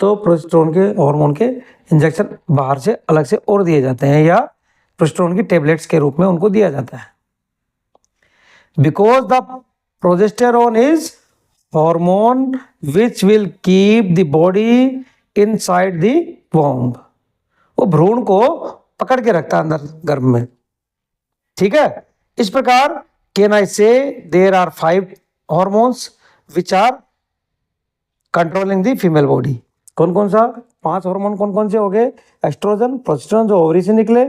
तो प्रोजेस्टेरोन के हार्मोन के इंजेक्शन बाहर से अलग से और दिए जाते हैं या प्रोजेस्टेरोन की टेबलेट्स के रूप में उनको दिया जाता है। Because the progesterone is hormone which will keep the body inside the womb. वो भ्रूण को पकड़ के रखता है अंदर गर्भ में। ठीक है। इस प्रकार can I say there are 5 hormones which are controlling the female body. कौन कौन सा? 5 हार्मोन कौन कौन से हो गए? एस्ट्रोजन, प्रोजेस्टेरोन जो ओवरी से निकले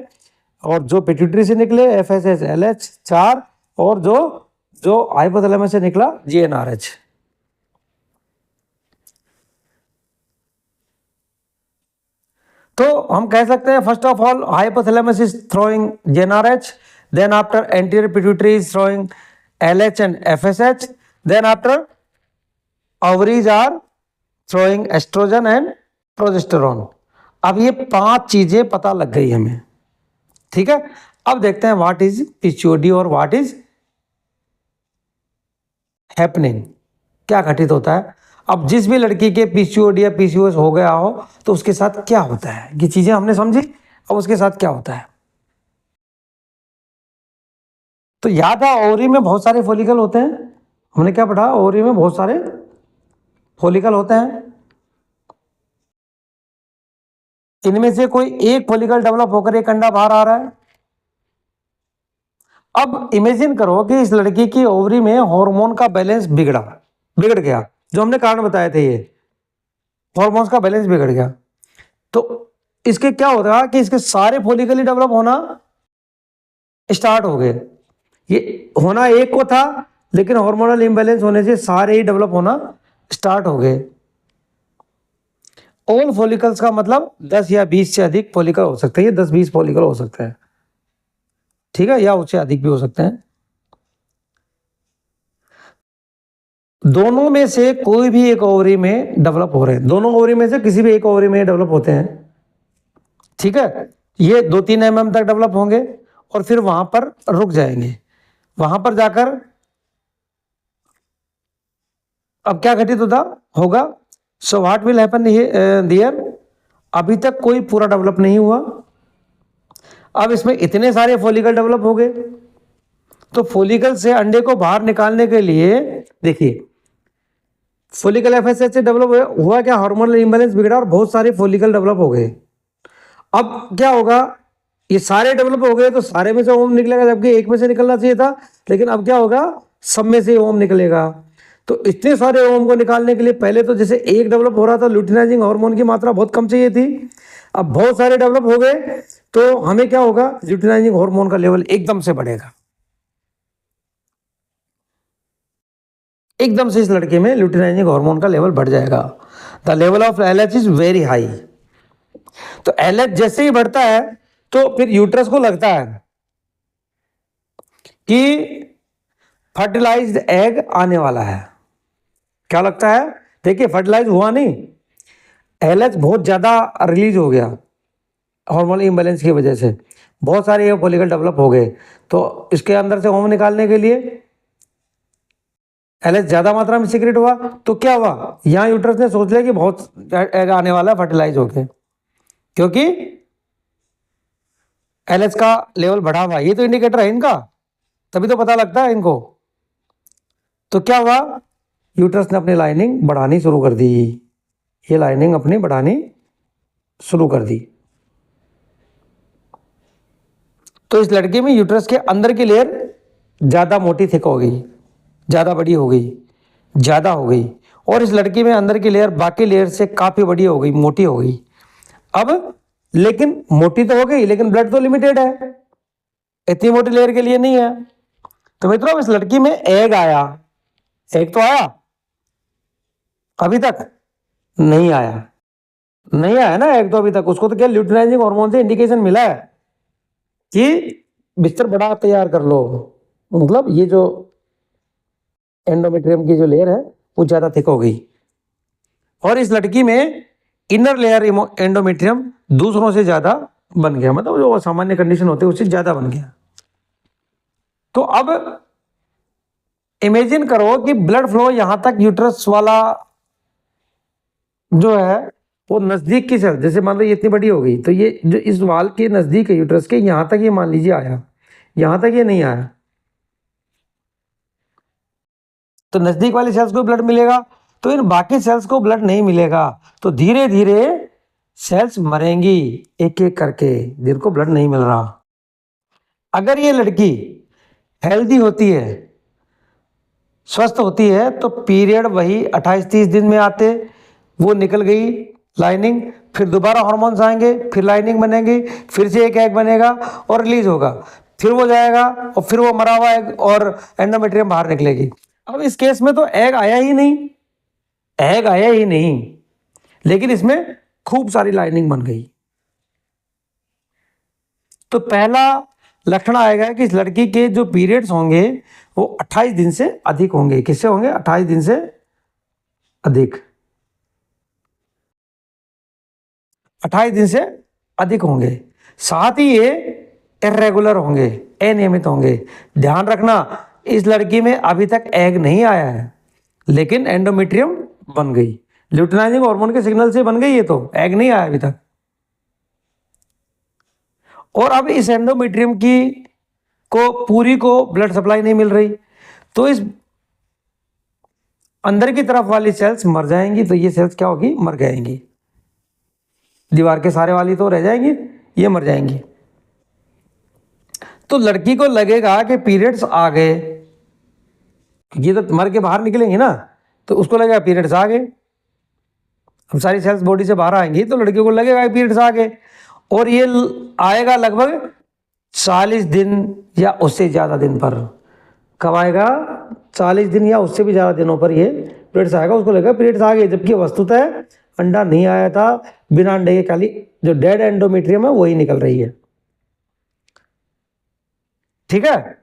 और जो पिट्यूटरी से निकले एफएसएच, एलएच 4, और जो हाइपोथैलेमस से निकला जीएनआरएच। तो हम कह सकते हैं first of all hypothalamus is throwing GnRH, then after anterior pituitary is throwing LH and FSH, then after ovaries are throwing estrogen and progesterone. अब ये 5 चीजें पता लग गई हमें, ठीक है। अब देखते हैं व्हाट इज पीसीओडी और व्हाट इज हैपनिंग, क्या घटित होता है। अब जिस भी लड़की के पीसीओडी या पीसीओएस हो गया हो तो उसके साथ क्या होता है, ये चीजें हमने समझी। अब उसके साथ क्या होता है, तो याद है ओवरी में बहुत सारे फॉलिकल होते हैं, हमने क्या पढ़ा, ओवरी में बहुत सारे फॉलिकल होते हैं। इनमें से कोई एक फॉलिकल डेवलप होकर एक अंडा बाहर आ रहा है। अब इमेजिन करो कि इस लड़की की ओवरी में हार्मोन का बैलेंस बिगड़ गया, जो हमने कारण बताए थे, ये हार्मोन्स का बैलेंस बिगड़ गया, तो इसके क्या होगा कि इसके सारे फॉलिकल ही डेवलप होना स्टार्ट हो गए। ये होना एक को था, लेकिन हार्मोनल इम्बैलेंस होने से सारे ही डेवलप होना स्टार्ट हो गए। ऑल फॉलिकल्स का मतलब 10 या 20 से अधिक फॉलिकल हो सकते हैं, 10-20 फॉलिकल हो सकते हैं, ठीक है, या उससे अधिक भी हो सकते हैं। दोनों में से कोई भी एक ओवरी में डेवलप हो रहे हैं, दोनों ओवरी में से किसी भी एक ओवरी में डेवलप होते हैं, ठीक है। ये 2-3 mm तक डेवलप होंगे और फिर वहां पर रुक जाएंगे। वहां पर जाकर अब क्या घटित होगा, so what will happen there, अभी तक कोई पूरा डेवलप नहीं हुआ। अब इसमें इतने सारे फॉलिकल डेवलप हो गए, तो फॉलिकल से अंडे को बाहर निकालने के लिए देखिए, फॉलिकल एफएसएच से डेवलप हुआ क्या, हार्मोनल इंबैलेंस बिगड़ा और बहुत सारे फॉलिकल डेवलप हो गए। अब क्या होगा, ये सारे डेवलप हो गए तो सारे में से ओम निकलेगा, जबकि एक में से निकलना चाहिए था, लेकिन अब क्या होगा, सब में से ओम निकलेगा। तो इतने सारे ओम को निकालने के लिए पहले तो जैसे एक डेवलप हो रहा था, ल्यूटिनाइजिंग हार्मोन की मात्रा बहुत कम चाहिए थी, अब बहुत सारे डेवलप हो गए तो हमें क्या होगा, ल्यूटिनाइजिंग हार्मोन का लेवल एकदम से बढ़ेगा, एकदम से इस लड़के में ल्यूटिनाइजिंग हार्मोन का लेवल बढ़ जाएगा। The level of LH is very high. तो एलएच जैसे ही बढ़ता है तो फिर यूट्रस को लगता है कि फर्टिलाइज्ड एग आने वाला है। क्या लगता है, देखिए फर्टिलाइज हुआ नहीं, एलएच बहुत ज्यादा रिलीज हो गया हार्मोनल इम्बैलेंस की वजह से, बहुत सारे फॉलिकल डेवलप हो गए, तो इसके अंदर से होम निकालने के लिए एलएच ज्यादा मात्रा में सीक्रेट हुआ, तो क्या हुआ, यहाँ यूट्रस ने सोच लिया कि बहुत एग आने वाला है फर्टिलाइज होके, क्योंकि एलएच का लेवल बढ़ा हुआ, ये तो इंडिकेटर है इनका, तभी तो पता लगता है इनको। तो क्या हुआ, यूट्रस ने अपनी लाइनिंग बढ़ानी शुरू कर दी, ये लाइनिंग अपनी बढ़ानी शुरू कर दी। तो इस लड़के में यूट्रस के अंदर की लेयर ज्यादा मोटी थिक हो गई, ज्यादा बड़ी हो गई, ज्यादा हो गई, और इस लड़की में अंदर की लेयर बाकी लेयर से काफी बड़ी हो गई, मोटी हो गई। अब लेकिन मोटी तो हो गई, लेकिन ब्लड तो लिमिटेड है, इतनी मोटी लेयर के लिए नहीं है। तो मित्रों इस लड़की में एग आया, एग तो आया, अभी तक नहीं आया, नहीं आया ना एग तो अभी तक, उसको तो क्या ल्यूटिनाइजिंग हार्मोन से इंडिकेशन मिला है कि बिस्तर बड़ा तैयार कर लो, मतलब ये जो एंडोमेट्रियम की जो लेयर है वो ज्यादा थिक हो गई, और इस लड़की में इनर लेयर एंडोमेट्रियम दूसरों से ज्यादा बन गया, मतलब जो सामान्य कंडीशन होते हैं उससे ज्यादा बन गया। तो अब इमेजिन करो कि ब्लड फ्लो यहां तक यूट्रस वाला जो है वो नजदीक की सेल, जैसे मान लो ये इतनी बड़ी हो गई, तो ये जो इस वाल के नजदीक है यूट्रस के, यहां तक ये मान लीजिए आया, यहां तक ये नहीं आया, तो नजदीक वाली सेल्स को ब्लड मिलेगा, तो इन बाकी सेल्स को ब्लड नहीं मिलेगा, तो धीरे धीरे सेल्स मरेंगी एक एक करके जिनको ब्लड नहीं मिल रहा। अगर ये लड़की हेल्दी होती है, स्वस्थ होती है, तो पीरियड वही 28-30 दिन में आते, वो निकल गई लाइनिंग, फिर दोबारा हार्मोन्स आएंगे, फिर लाइनिंग बनेगी, फिर से एक एग बनेगा और रिलीज होगा, फिर वो जाएगा और फिर वो मरा हुआ एग और एंडोमेट्रियम बाहर निकलेगी। अब इस केस में तो एग आया ही नहीं, एग आया ही नहीं, लेकिन इसमें खूब सारी लाइनिंग बन गई। तो पहला लक्षण आएगा कि इस लड़की के जो पीरियड्स होंगे वो 28 दिन से अधिक होंगे। किससे होंगे, 28 दिन से अधिक। 28 दिन से अधिक होंगे। साथ ही ये इरेगुलर होंगे, अनियमित होंगे। ध्यान रखना, इस लड़की में अभी तक एग नहीं आया है, लेकिन एंडोमेट्रियम बन गई। ल्यूटिनाइजिंग हार्मोन के सिग्नल से बन गई, ये तो एग नहीं आया अभी तक। और अब इस एंडोमेट्रियम की पूरी को ब्लड सप्लाई नहीं मिल रही, तो इस अंदर की तरफ वाली सेल्स मर जाएंगी। तो ये सेल्स क्या होगी, मर जाएंगी। दीवार के सारे वाली तो रह जाएंगी, ये मर जाएंगी। तो लड़की को लगेगा कि पीरियड्स आ गए, ये तो मर के बाहर निकलेंगे ना, तो उसको लगेगा पीरियड्स आ गए। हम सारी सेल्स बॉडी से बाहर आएंगी तो लड़की को लगेगा पीरियड्स आ गए। और ये आएगा लगभग 40 दिन या उससे ज़्यादा दिन पर। कब आएगा, 40 दिन या उससे भी ज़्यादा दिनों पर ये पीरियड्स आएगा। उसको लगेगा पीरियड्स आ गए, जबकि वस्तुतः अंडा नहीं आया था। बिना अंडे के खाली जो डेड एंडोमेट्रियम है वही निकल रही है। ठीक है।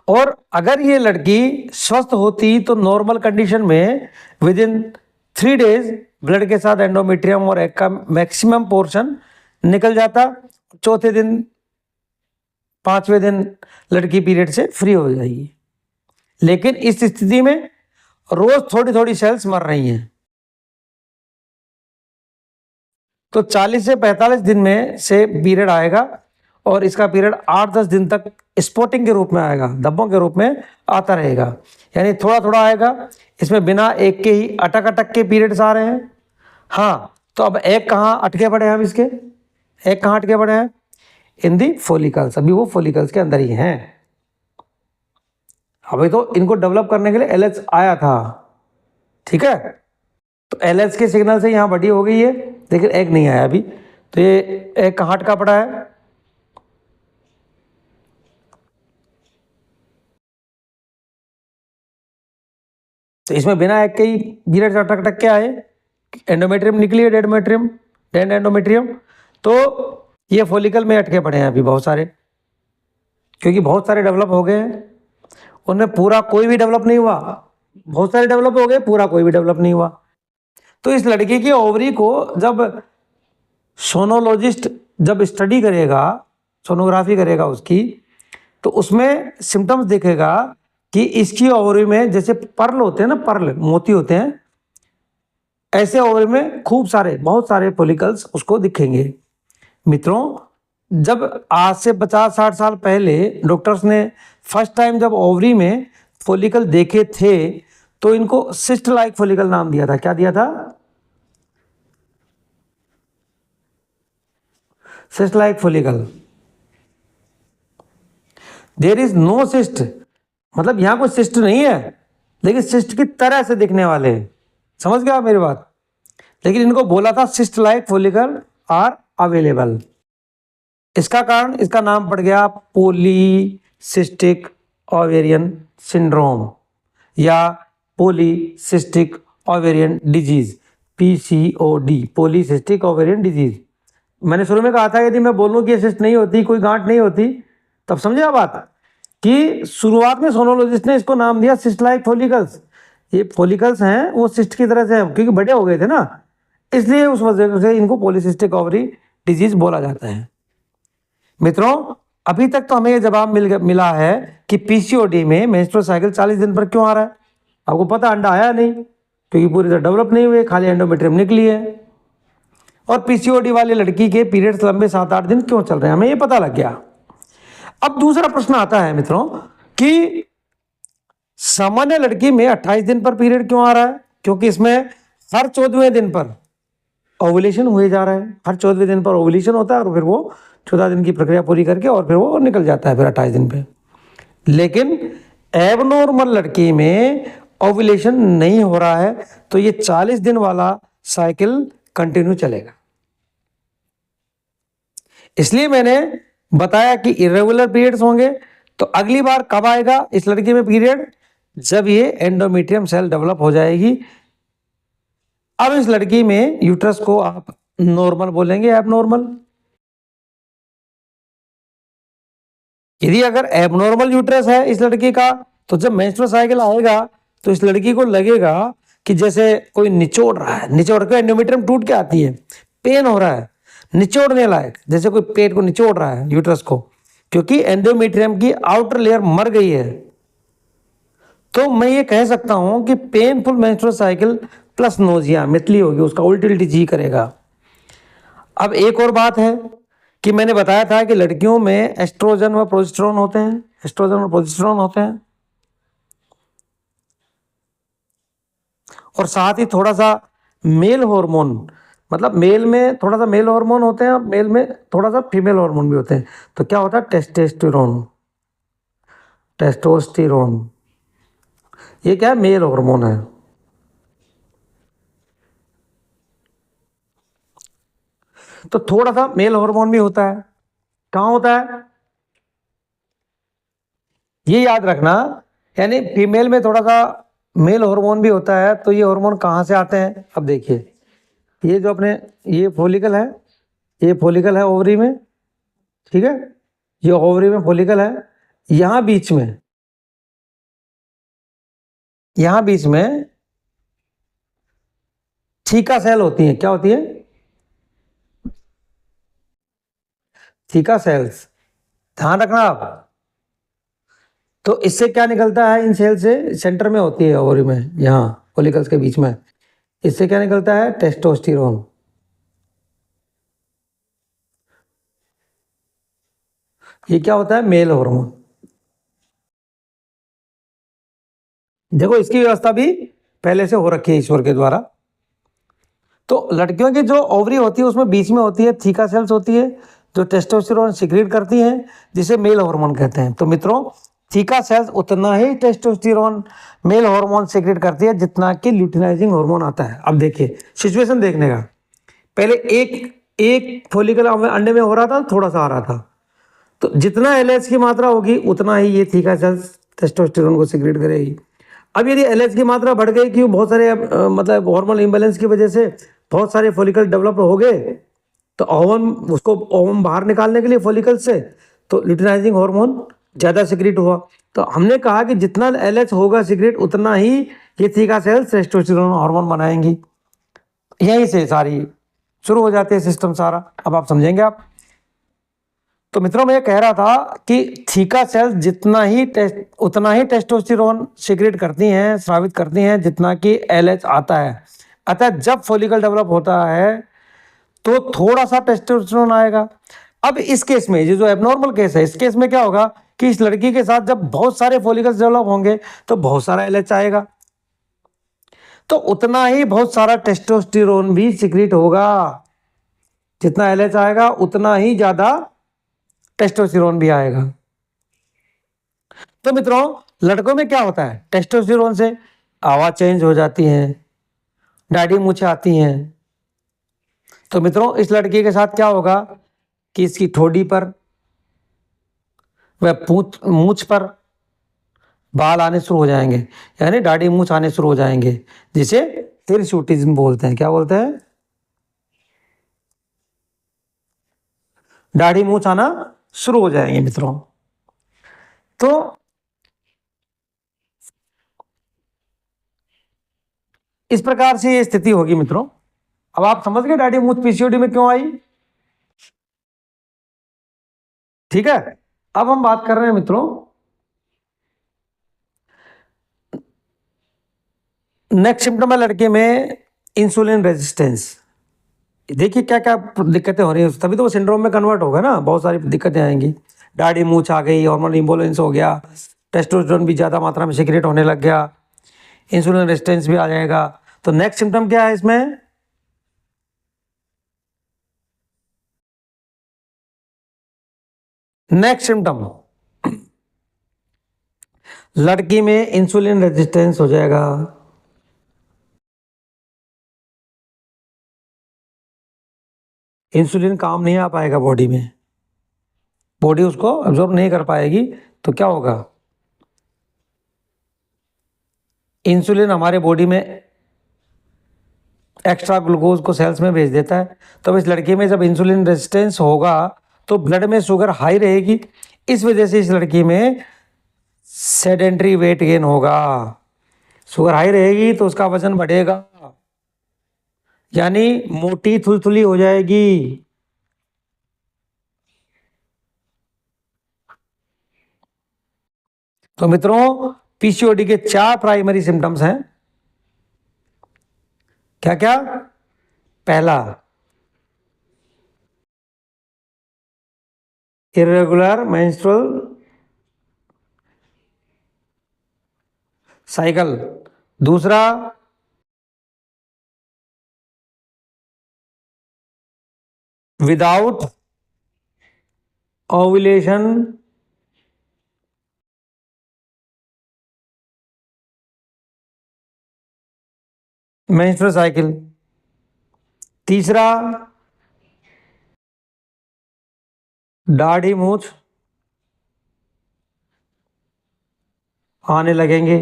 और अगर ये लड़की स्वस्थ होती तो नॉर्मल कंडीशन में विद इन 3 डेज ब्लड के साथ एंडोमेट्रियम और एग का मैक्सिमम पोर्शन निकल जाता। चौथे दिन, 5वें दिन लड़की पीरियड से फ्री हो जाएगी। लेकिन इस स्थिति में रोज थोड़ी थोड़ी सेल्स मर रही हैं। तो 40 से 45 दिन में से पीरियड आएगा और इसका पीरियड 8-10 दिन तक स्पॉटिंग के रूप में आएगा, धब्बों के रूप में आता रहेगा। यानी थोड़ा थोड़ा आएगा, इसमें बिना एक के ही अटक अटक के पीरियड्स आ रहे हैं। हाँ, तो अब एक कहाँ अटके पड़े हैं, हम इसके एक कहाँ अटके पड़े हैं, इन दी फोलिकल्स। अभी वो फोलिकल्स के अंदर ही हैं। अभी तो इनको डेवलप करने के लिए एलएच आया था। ठीक है, तो एलएच के सिग्नल से यहाँ बड़ी हो गई है, लेकिन एग नहीं आया अभी। तो ये एग कहाँ अटका पड़ा है, तो इसमें बिना एग के ही पीरियड्स अटक अटक के आए। एंडोमेट्रियम निकली है, डेड एंडोमेट्रियम। तो ये फॉलिकल में अटके पड़े हैं अभी बहुत सारे, क्योंकि बहुत सारे डेवलप हो गए हैं, उनमें पूरा कोई भी डेवलप नहीं हुआ। बहुत सारे डेवलप हो गए, पूरा कोई भी डेवलप नहीं हुआ। तो इस लड़की की ओवरी को जब सोनोलॉजिस्ट जब स्टडी करेगा, सोनोग्राफी करेगा उसकी, तो उसमें सिम्टम्स देखेगा कि इसकी ओवरी में जैसे पर्ल होते हैं ना, पर्ल मोती होते हैं, ऐसे ओवरी में खूब सारे, बहुत सारे फॉलिकल्स उसको दिखेंगे। मित्रों, जब आज से 50-60 साल पहले डॉक्टर्स ने फर्स्ट टाइम जब ओवरी में फॉलिकल देखे थे, तो इनको सिस्ट लाइक फॉलिकल नाम दिया था। क्या दिया था, cyst like follicle. There is no cyst, मतलब यहां कोई सिस्ट नहीं है, लेकिन सिस्ट की तरह से दिखने वाले। समझ गया मेरी बात। लेकिन इनको बोला था cyst like follicle are available. इसका कारण, इसका नाम पड़ गया पॉलीसिस्टिक ओवेरियन सिंड्रोम या polycystic ovarian disease, PCOD, polycystic ovarian disease. मैंने शुरू में कहा था यदि मैं बोलूं कि सिस्ट नहीं होती, कोई गांठ नहीं होती, तब समझे आप बात, कि शुरुआत में सोनोलॉजिस्ट ने इसको नाम दिया सिस्ट लाइक फॉलिकल्स। ये फॉलिकल्स हैं वो सिस्ट की तरह से हैं, क्योंकि बड़े हो गए थे ना, इसलिए उस वजह से इनको पॉलीसिस्टिक ओवरी डिजीज बोला जाता है। मित्रों, अभी तक तो हमें ये जवाब मिला है कि पीसीओडी में मेंस्ट्रुअल साइकिल 40 दिन पर क्यों आ रहा है। आपको पता, अंडा आया नहीं, क्योंकि पूरी तरह डेवलप नहीं हुए, खाली एंडोमेट्रियम निकली है। और पीसीओडी वाली लड़की के पीरियड्स लंबे 7-8 दिन क्यों चल रहे हैं, हमें ये पता लग गया। अब दूसरा प्रश्न आता है मित्रों कि सामान्य लड़की में 28 दिन पर पीरियड क्यों आ रहा है, क्योंकि इसमें हर 14वें दिन पर ओवुलेशन हुए जा रहा है। हर 14वें दिन पर ओवुलेशन होता है और फिर वो 14 दिन की प्रक्रिया पूरी करके और फिर वो निकल जाता है फिर 28 दिन पे। लेकिन एबनॉर्मल लड़की में ओवुलेशन नहीं हो रहा है, तो ये 40 दिन वाला साइकिल कंटिन्यू चलेगा। इसलिए मैंने बताया कि इरेगुलर पीरियड्स होंगे। तो अगली बार कब आएगा इस लड़की में पीरियड, जब ये एंडोमेट्रियम सेल डेवलप हो जाएगी। अब इस लड़की में यूट्रस को आप नॉर्मल बोलेंगे, एबनॉर्मल। यदि अगर एबनॉर्मल यूट्रस है इस लड़की का, तो जब मेंस्ट्रुअल साइकिल आएगा तो इस लड़की को लगेगा कि जैसे कोई निचोड़ रहा है, निचोड़ के एंडोमेट्रियम टूट के आती है, पेन हो रहा है, निचोड़ने लायक, जैसे कोई पेट को निचोड़ रहा है यूट्रस को, क्योंकि एंडोमेट्रियम की आउटर लेयर मर गई है। तो मैं ये कह सकता हूं कि painful menstrual cycle plus nausea, मितली होगी, उसका उल्टी उल्टी जी करेगा। अब एक और बात है कि मैंने बताया था कि लड़कियों में एस्ट्रोजन व प्रोजेस्टेरोन होते हैं, एस्ट्रोजन और प्रोजेस्टेरोन होते हैं, और साथ ही थोड़ा सा मेल हार्मोन, मतलब मेल में थोड़ा सा मेल हार्मोन होते हैं और मेल में थोड़ा सा फीमेल हार्मोन भी होते हैं। तो क्या होता है, टेस्टोस्टेरोन, टेस्टोस्टेरोन ये क्या है, मेल हार्मोन है। तो थोड़ा सा मेल हार्मोन भी होता है, कहाँ होता है ये याद रखना, यानी फीमेल में थोड़ा सा मेल हार्मोन भी होता है। तो ये हार्मोन कहाँ से आते हैं, अब देखिए, ये जो अपने ये फॉलिकल है, ये फॉलिकल है ओवरी में, ठीक है, ये ओवरी में फॉलिकल है, यहाँ बीच में, यहाँ बीच में थीका सेल होती है। क्या होती है, थीका सेल्स, ध्यान रखना आप। तो इससे क्या निकलता है, इन सेल से सेंटर में होती है ओवरी में, यहाँ फॉलिकल्स के बीच में, इससे क्या निकलता है, टेस्टोस्टेरोन। ये क्या होता है, मेल हार्मोन। देखो इसकी व्यवस्था भी पहले से हो रखी है ईश्वर के द्वारा। तो लड़कियों की जो ओवरी होती है उसमें बीच में होती है थीका सेल्स होती है, जो टेस्टोस्टेरोन सिक्रीट करती हैं, जिसे मेल हार्मोन कहते हैं। तो मित्रों, थीका सेल्स उतना ही टेस्टोस्टेरोन मेल हार्मोन सिक्रीट करती है जितना कि ल्यूटिनाइजिंग हार्मोन आता है। अब देखिए सिचुएशन देखने का, पहले एक एक फॉलिकल अंडे में हो रहा था, थोड़ा सा आ रहा था, तो जितना एलएच की मात्रा होगी उतना ही ये थीका सेल्स टेस्टोस्टेरोन को सिक्रीट करेगी। अब यदि एलएच की मात्रा बढ़ गई कि बहुत सारे मतलब हार्मोनल इंबैलेंस की वजह से बहुत सारे फॉलिकल डेवलप हो गए, तो ओवम उसको ओवम बाहर निकालने के लिए फॉलिकल से, तो ल्यूटिनाइजिंग हार्मोन ज़्यादा सिक्रीट हुआ। तो हमने कहा कि जितना एलएच होगा सिक्रीट उतना ही ये थीका सेल्स टेस्टोस्टेरोन हार्मोन बनाएंगी। यहीं से सारी शुरू हो जाती है सिस्टम सारा। अब आप समझेंगे आप। तो मित्रों मैं कह रहा था कि थीका सेल्स उतना ही टेस्टोस्टेरोन सिक्रीट करती हैं, स्रावित करती हैं जितना कि एलएच आता है। अतः जब फॉलिकल डेवलप होता है तो थोड़ा सा टेस्टोस्टेरोन आएगा। अब इस केस में, ये जो एबनॉर्मल केस है, इस केस में क्या होगा कि इस लड़की के साथ जब बहुत सारे फॉलिकल्स डेवलप होंगे तो बहुत सारा एलएच आएगा, तो उतना ही बहुत सारा टेस्टोस्टेरोन भी सिक्रीट होगा। जितना एलएच आएगा उतना ही ज्यादा टेस्टोस्टेरोन भी आएगा। तो मित्रों लड़कों में क्या होता है, टेस्टोस्टेरोन से आवाज चेंज हो जाती है, दाढ़ी मूछें आती हैं। तो मित्रों इस लड़की के साथ क्या होगा कि इसकी ठोड़ी पर व मूछ पर बाल आने शुरू हो जाएंगे, यानी दाढ़ी मूछ आने शुरू हो जाएंगे, जिसे हिरसुटिज्म बोलते हैं। क्या बोलते हैं, दाढ़ी मूछ आना शुरू हो जाएंगे मित्रों। तो इस प्रकार से ये स्थिति होगी मित्रों। अब आप समझ गए दाढ़ी मूछ पीसीओडी में क्यों आई, ठीक है। अब हम बात कर रहे हैं मित्रों नेक्स्ट सिम्टम है लड़के में इंसुलिन रेजिस्टेंस। देखिए क्या क्या दिक्कतें हो रही हैं, तभी तो वो सिंड्रोम में कन्वर्ट होगा ना, बहुत सारी दिक्कतें आएंगी। दाढ़ी मूछ आ गई, हार्मोनल इंबैलेंस हो गया, टेस्टोस्टेरोन भी ज़्यादा मात्रा में सिक्रेट होने लग गया, इंसुलिन रेजिस्टेंस भी आ जाएगा। तो नेक्स्ट सिम्टम क्या है इसमें, नेक्स्ट सिम्टम लड़की में इंसुलिन रेजिस्टेंस हो जाएगा। इंसुलिन काम नहीं आ पाएगा बॉडी में, बॉडी उसको अब्जॉर्ब नहीं कर पाएगी। तो क्या होगा, इंसुलिन हमारे बॉडी में एक्स्ट्रा ग्लूकोज को सेल्स में भेज देता है। तो इस लड़की में जब इंसुलिन रेजिस्टेंस होगा तो ब्लड में शुगर हाई रहेगी, इस वजह से इस लड़की में सेडेंट्री वेट गेन होगा। शुगर हाई रहेगी तो उसका वजन बढ़ेगा, यानी मोटी थुलथुली हो जाएगी। तो मित्रों, पीसीओडी के 4 प्राइमरी सिम्टम्स हैं। क्या क्या? पहला, इरेगुलर मेंस्ट्रुअल साइकिल। दूसरा, विदाउट ओव्यूलेशन। Menstrual cycle. तीसरा, दाढ़ी मूंछ आने लगेंगे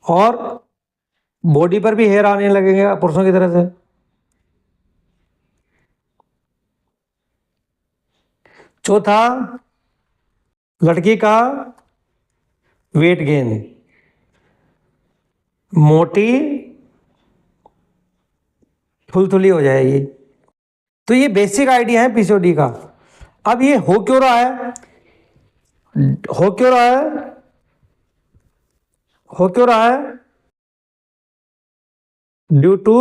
और बॉडी पर भी हेयर आने लगेंगे पुरुषों की तरह से। चौथा, लड़की का वेट गेन, मोटी थुलथुली हो जाएगी। तो ये बेसिक आइडिया है पीसीओडी का। अब ये हो क्यों रहा है? हो क्यों रहा है? हो क्यों रहा है? Due to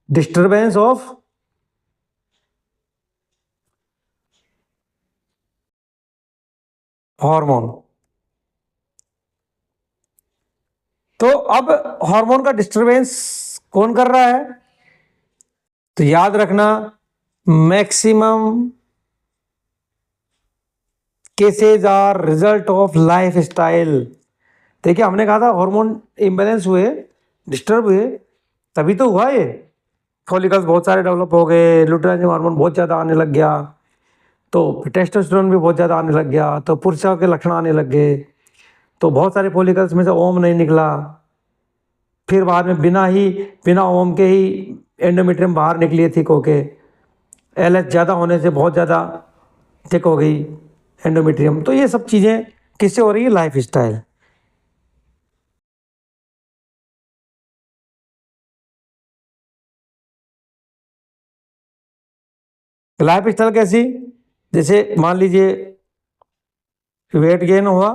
disturbance of hormone. तो अब हार्मोन का डिस्टरबेंस कौन कर रहा है? तो याद रखना, maximum cases are result of lifestyle. देखिए, हमने कहा था हार्मोन इम्बैलेंस हुए, डिस्टर्ब हुए, तभी तो हुआ ये। फॉलिकल्स बहुत सारे डेवलप हो गए, लुटेराइजिंग हार्मोन बहुत ज़्यादा आने लग गया, तो टेस्टोस्टेरोन भी बहुत ज़्यादा आने लग गया, तो पुरुषों के लक्षण आने लग गए, तो बहुत सारे फॉलिकल्स में से ओम नहीं निकला। फिर बाद में बिना ओम के ही एंडोमेट्रियम बाहर निकली है थिक होके। एलएच ज़्यादा होने से बहुत ज़्यादा थिक हो गई एंडोमेट्रियम। तो ये सब चीज़ें किससे हो रही है? Life style. लाइफ स्टाइल कैसी? जैसे मान लीजिए वेट गेन हुआ,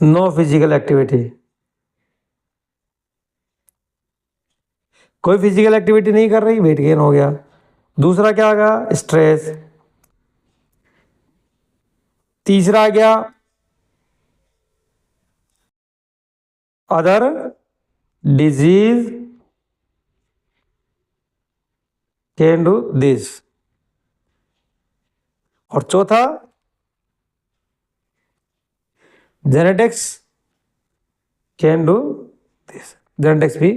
नो फिजिकल एक्टिविटी, कोई फिजिकल एक्टिविटी नहीं कर रही, वेट गेन हो गया। दूसरा क्या आ गया? स्ट्रेस। तीसरा आ गया other disease can do this. और चौथा, genetics can do this. Genetics भी।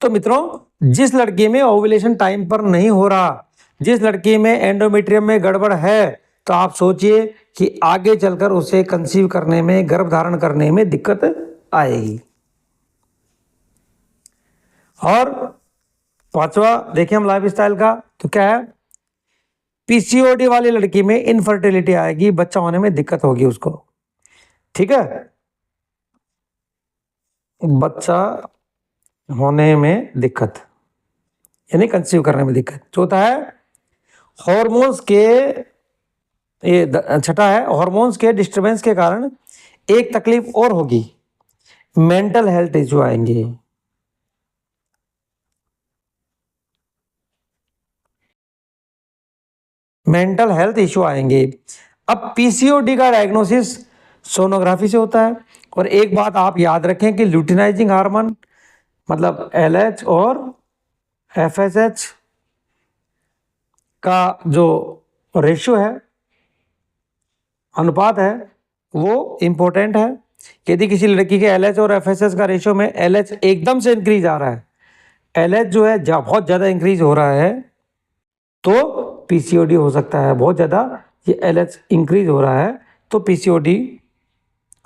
तो मित्रों, जिस लड़की में ओव्यूलेशन टाइम पर नहीं हो रहा, जिस लड़की में एंडोमेट्रियम में गड़बड़ है, तो आप सोचिए कि आगे चलकर उसे कंसीव करने में, गर्भ धारण करने में दिक्कत आएगी। और पांचवा देखिए हम लाइफ स्टाइल का, तो क्या है? पीसीओडी वाली लड़की में इनफर्टिलिटी आएगी, बच्चा होने में दिक्कत होगी उसको। ठीक है, बच्चा होने में दिक्कत, यानी कंसीव करने में दिक्कत। चौथा है हॉर्मोन्स के, ये छठा है हॉर्मोन्स के डिस्टरबेंस के कारण एक तकलीफ और होगी, मेंटल हेल्थ इश्यू आएंगे। मेंटल हेल्थ इश्यू आएंगे। अब पीसीओडी का डायग्नोसिस सोनोग्राफी से होता है। और एक बात आप याद रखें कि ल्यूटिनाइजिंग हार्मोन मतलब एलएच और एफएसएच का जो रेशियो है, अनुपात है, वो इम्पोर्टेंट है। यदि किसी लड़की के एलएच और एफएसएच का रेशियो में एलएच एकदम से इंक्रीज आ रहा है, एलएच जो है बहुत ज़्यादा इंक्रीज हो रहा है, तो पीसीओडी हो सकता है। बहुत ज़्यादा ये एलएच इंक्रीज हो रहा है तो पीसीओडी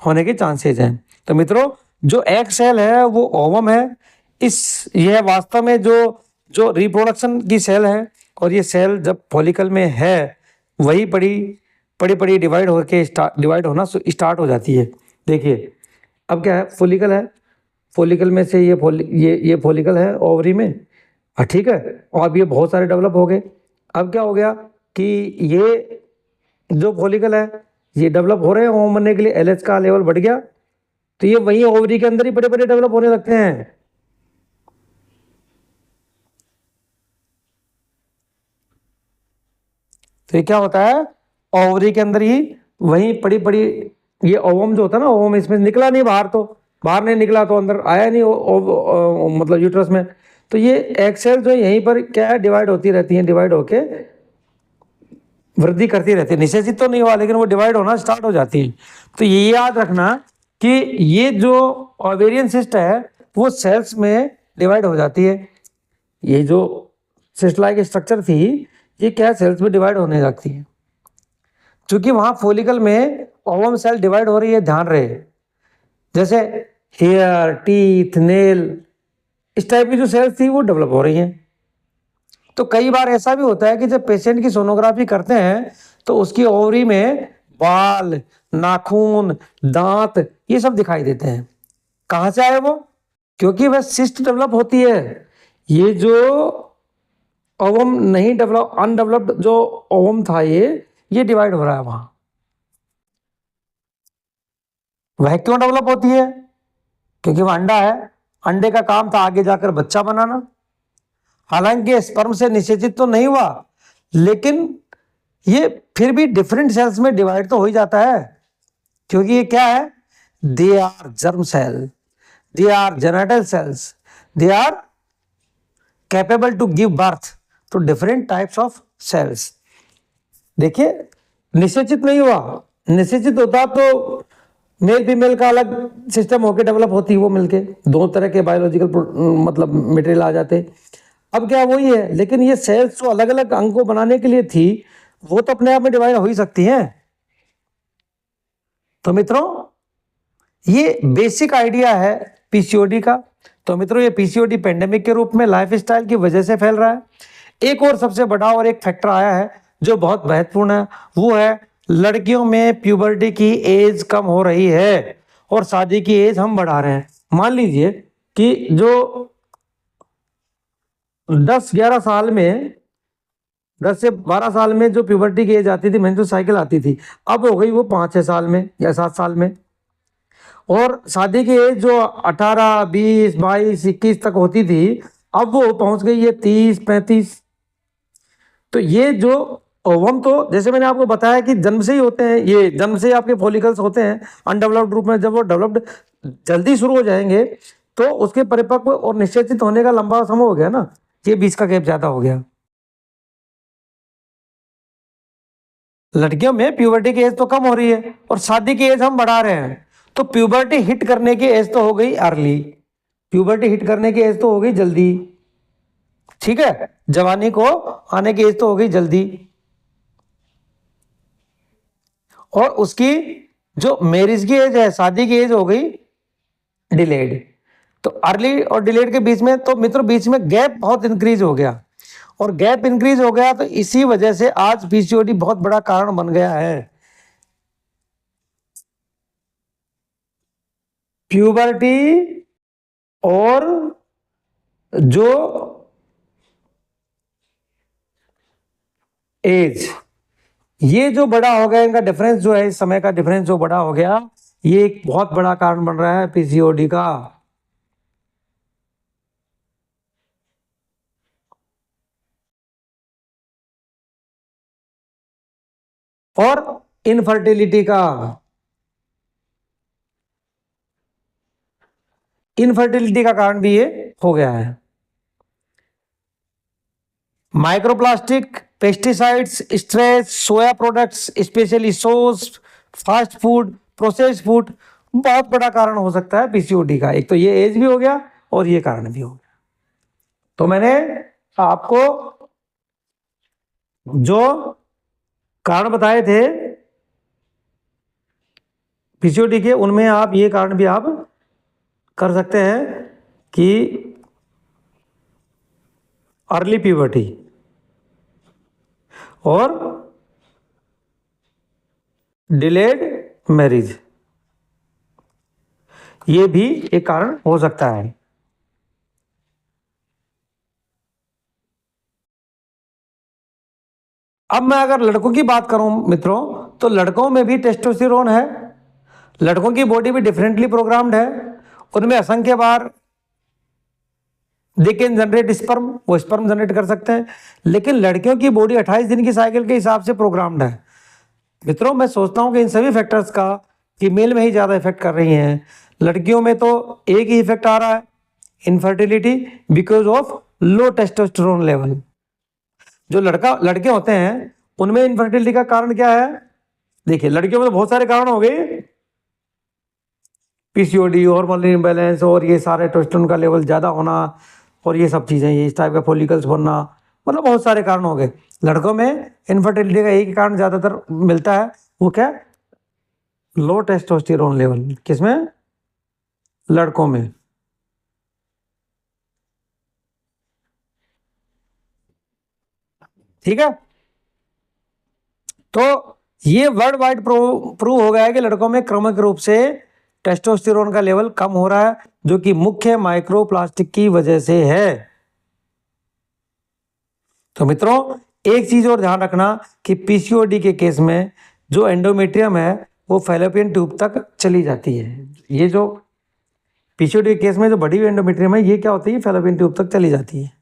होने के चांसेस हैं। तो मित्रों, जो एग सेल है वो ओवम है। यह वास्तव में जो रिप्रोडक्शन की सेल है, और ये सेल जब फॉलिकल में है, वही बड़ी पड़ी पड़ी डिवाइड होके डिवाइड होना स्टार्ट हो जाती है। देखिए अब क्या है, फोलिकल है, फोलिकल में से ये फोलिकल है ओवरी में, ठीक है, और अब ये बहुत सारे डेवलप हो गए। अब क्या हो गया कि ये जो फोलिकल है ये डेवलप हो रहे हैं, ओवम बनने के लिए एलएच का लेवल बढ़ गया, तो ये वही ओवरी के अंदर ही बड़े बड़े डेवलप होने लगते हैं। तो ये क्या होता है, ओवरी के अंदर ही वही पड़ी पड़ी, ये ओवम जो होता है ना, ओवम इसमें निकला नहीं बाहर, तो बाहर नहीं निकला तो अंदर आया नहीं मतलब यूट्रस में, तो ये एग सेल जो यहीं पर क्या है डिवाइड होती रहती हैं, डिवाइड होके वृद्धि करती रहती है। निषेचित तो नहीं हुआ लेकिन वो डिवाइड होना स्टार्ट हो जाती है। तो ये याद रखना कि ये जो ओवेरियन सिस्ट है वो सेल्स में डिवाइड हो जाती है। ये जो सिस्ट लाइक स्ट्रक्चर थी ये क्या सेल्स में डिवाइड होने लगती है, क्योंकि वहां फोलिकल में ओवम सेल डिवाइड हो रही है, ध्यान रहे, जैसे हेयर, टीथ, नेल, इस टाइप की जो सेल्स थी वो डेवलप हो रही हैं। तो कई बार ऐसा भी होता है कि जब पेशेंट की सोनोग्राफी करते हैं तो उसकी ओवरी में बाल, नाखून, दांत ये सब दिखाई देते हैं। कहां से आए वो, क्योंकि वह सिस्ट डेवलप होती है। ये जो ओवम नहीं डेवलप, अनडेवलप्ड जो ओवम था ये डिवाइड हो रहा है वहां। वह क्यों डेवलप होती है, क्योंकि वह अंडा है, अंडे का काम था आगे जाकर बच्चा बनाना। हालांकि स्पर्म से निषेचित तो नहीं हुआ लेकिन ये फिर भी डिफरेंट सेल्स में डिवाइड तो हो ही जाता है, क्योंकि ये क्या है, they are germ cell, they are genital cells, they are capable to give birth to different types of cells. देखिए निषेचित नहीं हुआ, निषेचित होता तो मेल फीमेल का अलग सिस्टम होके डेवलप होती, वो मिलके दो तरह के बायोलॉजिकल मतलब मटेरियल आ जाते। अब क्या वही है, लेकिन ये सेल्स जो अलग अलग अंग को बनाने के लिए थी वो तो अपने आप में डिवाइड हो ही सकती हैं। तो मित्रों ये बेसिक आइडिया है पीसीओडी का। तो मित्रों ये पीसीओडी पेंडेमिक के रूप में लाइफस्टाइल की वजह से फैल रहा है। एक और सबसे बड़ा और एक फैक्टर आया है जो बहुत महत्वपूर्ण है, वो है लड़कियों में प्यूबर्टी की एज कम हो रही है और शादी की एज हम बढ़ा रहे हैं। मान लीजिए कि जो 10-11 साल में, 10 से 12 साल में जो प्यूबर्टी की एज आती थी, मेंस्ट्रुअल साइकिल आती थी, अब हो गई वो 5-6 साल में या 7 साल में। और शादी की एज जो 18, 20, 22, 21 तक होती थी अब वो पहुंच गई है 30, 35। तो ये जो ओवम तो जैसे मैंने आपको बताया कि जन्म से ही होते हैं, ये जन्म से ही आपके फॉलिकल्स होते हैं अनडेवलप्ड रूप में। जब वो डेवलप्ड जल्दी शुरू हो जाएंगे तो उसके परिपक्व और निश्चित होने का लंबा समय हो गया ना, ये बीच का गैप ज्यादा हो गया। लड़कियों में प्यूबर्टी की एज तो कम हो रही है और शादी की एज हम बढ़ा रहे हैं, तो प्यूबर्टी हिट करने की एज तो हो गई अर्ली, प्यूबर्टी हिट करने की एज तो हो गई जल्दी, ठीक है, जवानी को आने की एज तो हो गई जल्दी, और उसकी जो मैरिज की एज है, शादी की एज हो गई डिलेड। तो अर्ली और डिलेड के बीच में तो मित्रों बीच में गैप बहुत इंक्रीज हो गया, और गैप इंक्रीज हो गया तो इसी वजह से आज पीसीओडी बहुत बड़ा कारण बन गया है। प्यूबर्टी और जो एज, ये जो बड़ा हो गया, इनका डिफरेंस जो है, इस समय का डिफरेंस जो बड़ा हो गया, ये एक बहुत बड़ा कारण बन रहा है पीसीओडी का। और इनफर्टिलिटी का, इनफर्टिलिटी का कारण भी ये हो गया है। माइक्रोप्लास्टिक, पेस्टिसाइड्स, स्ट्रेस, सोया products, specially sauce, fast food, processed food बहुत बड़ा कारण हो सकता है पीसीओडी का। एक तो ये एज भी हो गया और ये कारण भी हो गया। तो मैंने आपको जो कारण बताए थे पीसीओडी के, उनमें आप ये कारण भी आप कर सकते हैं कि अर्ली प्यूबर्टी और डिलेड मैरिज, ये भी एक कारण हो सकता है। अब मैं अगर लड़कों की बात करूं मित्रों, तो लड़कों में भी टेस्टोस्टेरोन है। लड़कों की बॉडी भी डिफरेंटली प्रोग्राम्ड है, उनमें असंख्य बार दे कैन जनरेट स्पर्म, वो स्पर्म जनरेट कर सकते हैं। लेकिन लड़कियों की बॉडी 28 दिन की साइकिल के हिसाब से प्रोग्राम्ड है। मित्रों, मैं सोचता हूं कि इन सभी फैक्टर्स का फीमेल में ही ज़्यादा इफेक्ट कर रही हैं। लड़कियों में तो एक ही इफेक्ट आ रहा है, infertility because of low testosterone level. जो लड़के होते हैं उनमें इनफर्टिलिटी का कारण क्या है? देखिए, लड़कियों में तो बहुत सारे कारण हो गए, पीसीओडी, हार्मोनल इम्बैलेंस, और ये सारे टेस्टोस्टेरोन का लेवल ज़्यादा होना, और ये सब चीज़ें, ये इस टाइप का फॉलिकल्स बनना, मतलब बहुत सारे कारण हो गए। लड़कों में इनफर्टिलिटी का एक ही कारण ज़्यादातर मिलता है, वो क्या? लो टेस्टोस्टेरोन लेवल। किसमें? लड़कों में। ठीक है, तो ये वर्ल्ड वाइड प्रूव हो गया है कि लड़कों में क्रमिक रूप से टेस्टोस्टेरोन का लेवल कम हो रहा है, जो कि मुख्य माइक्रोप्लास्टिक की वजह से है। तो मित्रों, एक चीज और ध्यान रखना कि पीसीओडी के केस में जो एंडोमेट्रियम है वो फैलोपियन ट्यूब तक चली जाती है। ये जो पीसीओडी के केस में जो बड़ी हुई एंडोमेट्रियम है, ये क्या होती है? फैलोपियन ट्यूब तक चली जाती है।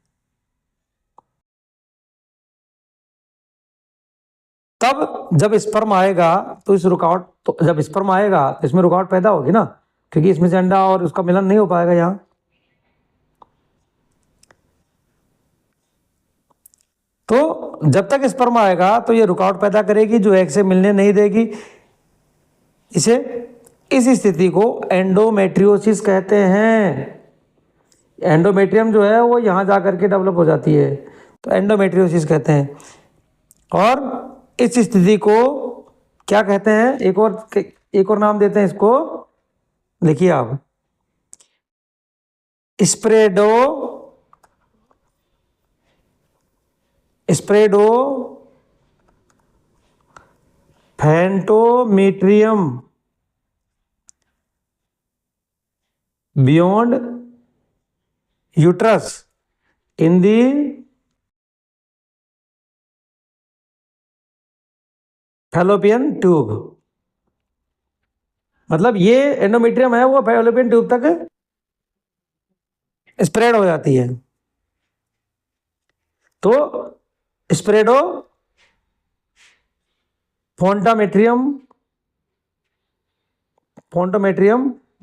तब जब स्पर्म आएगा तो इस रुकावट, तो जब स्पर्म आएगा तो इसमें रुकावट पैदा होगी ना, क्योंकि इसमें से अंडा और उसका मिलन नहीं हो पाएगा यहाँ। तो जब तक स्पर्म आएगा तो ये रुकावट पैदा करेगी, जो एग से मिलने नहीं देगी इसे। इस स्थिति को एंडोमेट्रियोसिस कहते हैं। एंडोमेट्रियम जो है वो यहाँ जा करके डेवलप हो जाती है, तो एंडोमेट्रियोसिस कहते हैं। और इस स्थिति को क्या कहते हैं? एक और नाम देते हैं इसको, देखिए आप, स्प्रेडो फैंटोमेट्रियम बियॉन्ड यूट्रस इन दी फैलोपियन ट्यूब। मतलब ये एंडोमेट्रियम है वो फैलोपियन ट्यूब तक स्प्रेड हो जाती है। तो स्प्रेडो फोंटोमेट्रियम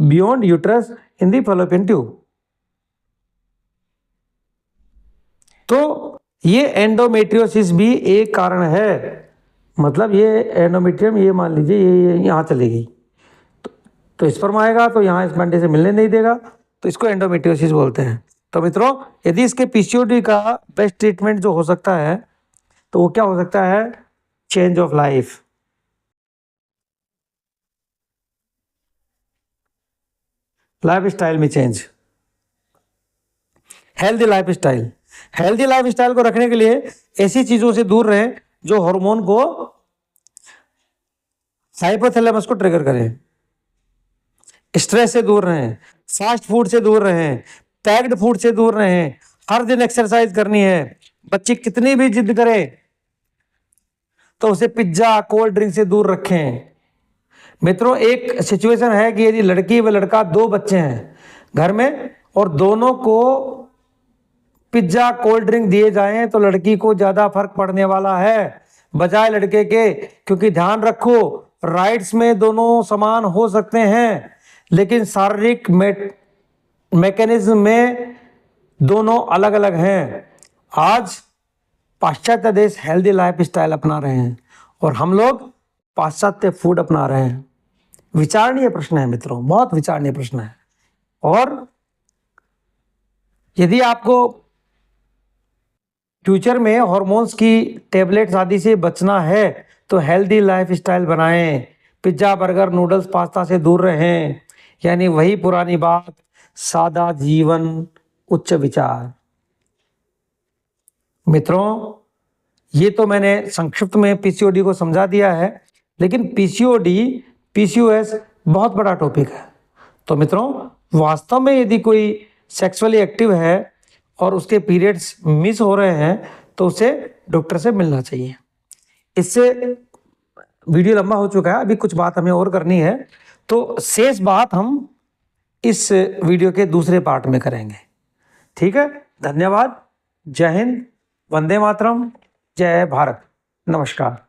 बियॉन्ड यूट्रस इन दी फैलोपियन ट्यूब। तो ये एंडोमेट्रियोसिस भी एक कारण है। मतलब ये एंडोमेट्रियम, ये मान लीजिए ये यहाँ चलेगी, तो स्पर्म आएगा तो यहाँ इस अंडे से मिलने नहीं देगा, तो इसको एंडोमेट्रियोसिस बोलते हैं। तो मित्रों, यदि इसके पीसीओडी का बेस्ट ट्रीटमेंट जो हो सकता है, तो वो क्या हो सकता है? Change of life. Life style में change, healthy life style. Healthy life style को रखने के लिए ऐसी चीजों से दूर रहें जो हार्मोन को, हाइपोथैलेमस को ट्रिगर करें। स्ट्रेस से दूर रहें, फास्ट फूड से दूर रहें, पैक्ड फूड से दूर रहें। हर दिन एक्सरसाइज करनी है। बच्चे कितनी भी जिद करे तो उसे पिज्जा, कोल्ड ड्रिंक से दूर रखें। मित्रों, एक सिचुएशन है कि यदि लड़की व लड़का, दो बच्चे हैं घर में, और दोनों को पिज्जा, कोल्ड ड्रिंक दिए जाएं तो लड़की को ज्यादा फर्क पड़ने वाला है बजाय लड़के के। क्योंकि ध्यान रखो, राइट्स में दोनों समान हो सकते हैं, लेकिन शारीरिक मैकेनिज्म में दोनों अलग अलग हैं। आज पाश्चात्य देश हेल्दी लाइफ स्टाइल अपना रहे हैं और हम लोग पाश्चात्य फूड अपना रहे हैं। विचारणीय प्रश्न है मित्रों, बहुत विचारणीय प्रश्न है। और यदि आपको फ्यूचर में हॉर्मोन्स की टेबलेट्स आदि से बचना है तो हेल्दी लाइफ स्टाइल बनाएं। पिज्जा, बर्गर, नूडल्स, पास्ता से दूर रहें। यानी वही पुरानी बात, सादा जीवन, उच्च विचार। मित्रों, ये तो मैंने संक्षिप्त में पीसीओडी को समझा दिया है। लेकिन पीसीओडी, पीसीओएस बहुत बड़ा टॉपिक है। तो मित्रों, वास्तव में यदि कोई सेक्सुअली एक्टिव है और उसके पीरियड्स मिस हो रहे हैं तो उसे डॉक्टर से मिलना चाहिए। इससे वीडियो लंबा हो चुका है, अभी कुछ बात हमें और करनी है, तो शेष बात हम इस वीडियो के दूसरे पार्ट में करेंगे। ठीक है, धन्यवाद। जय हिंद, वंदे मातरम, जय भारत, नमस्कार।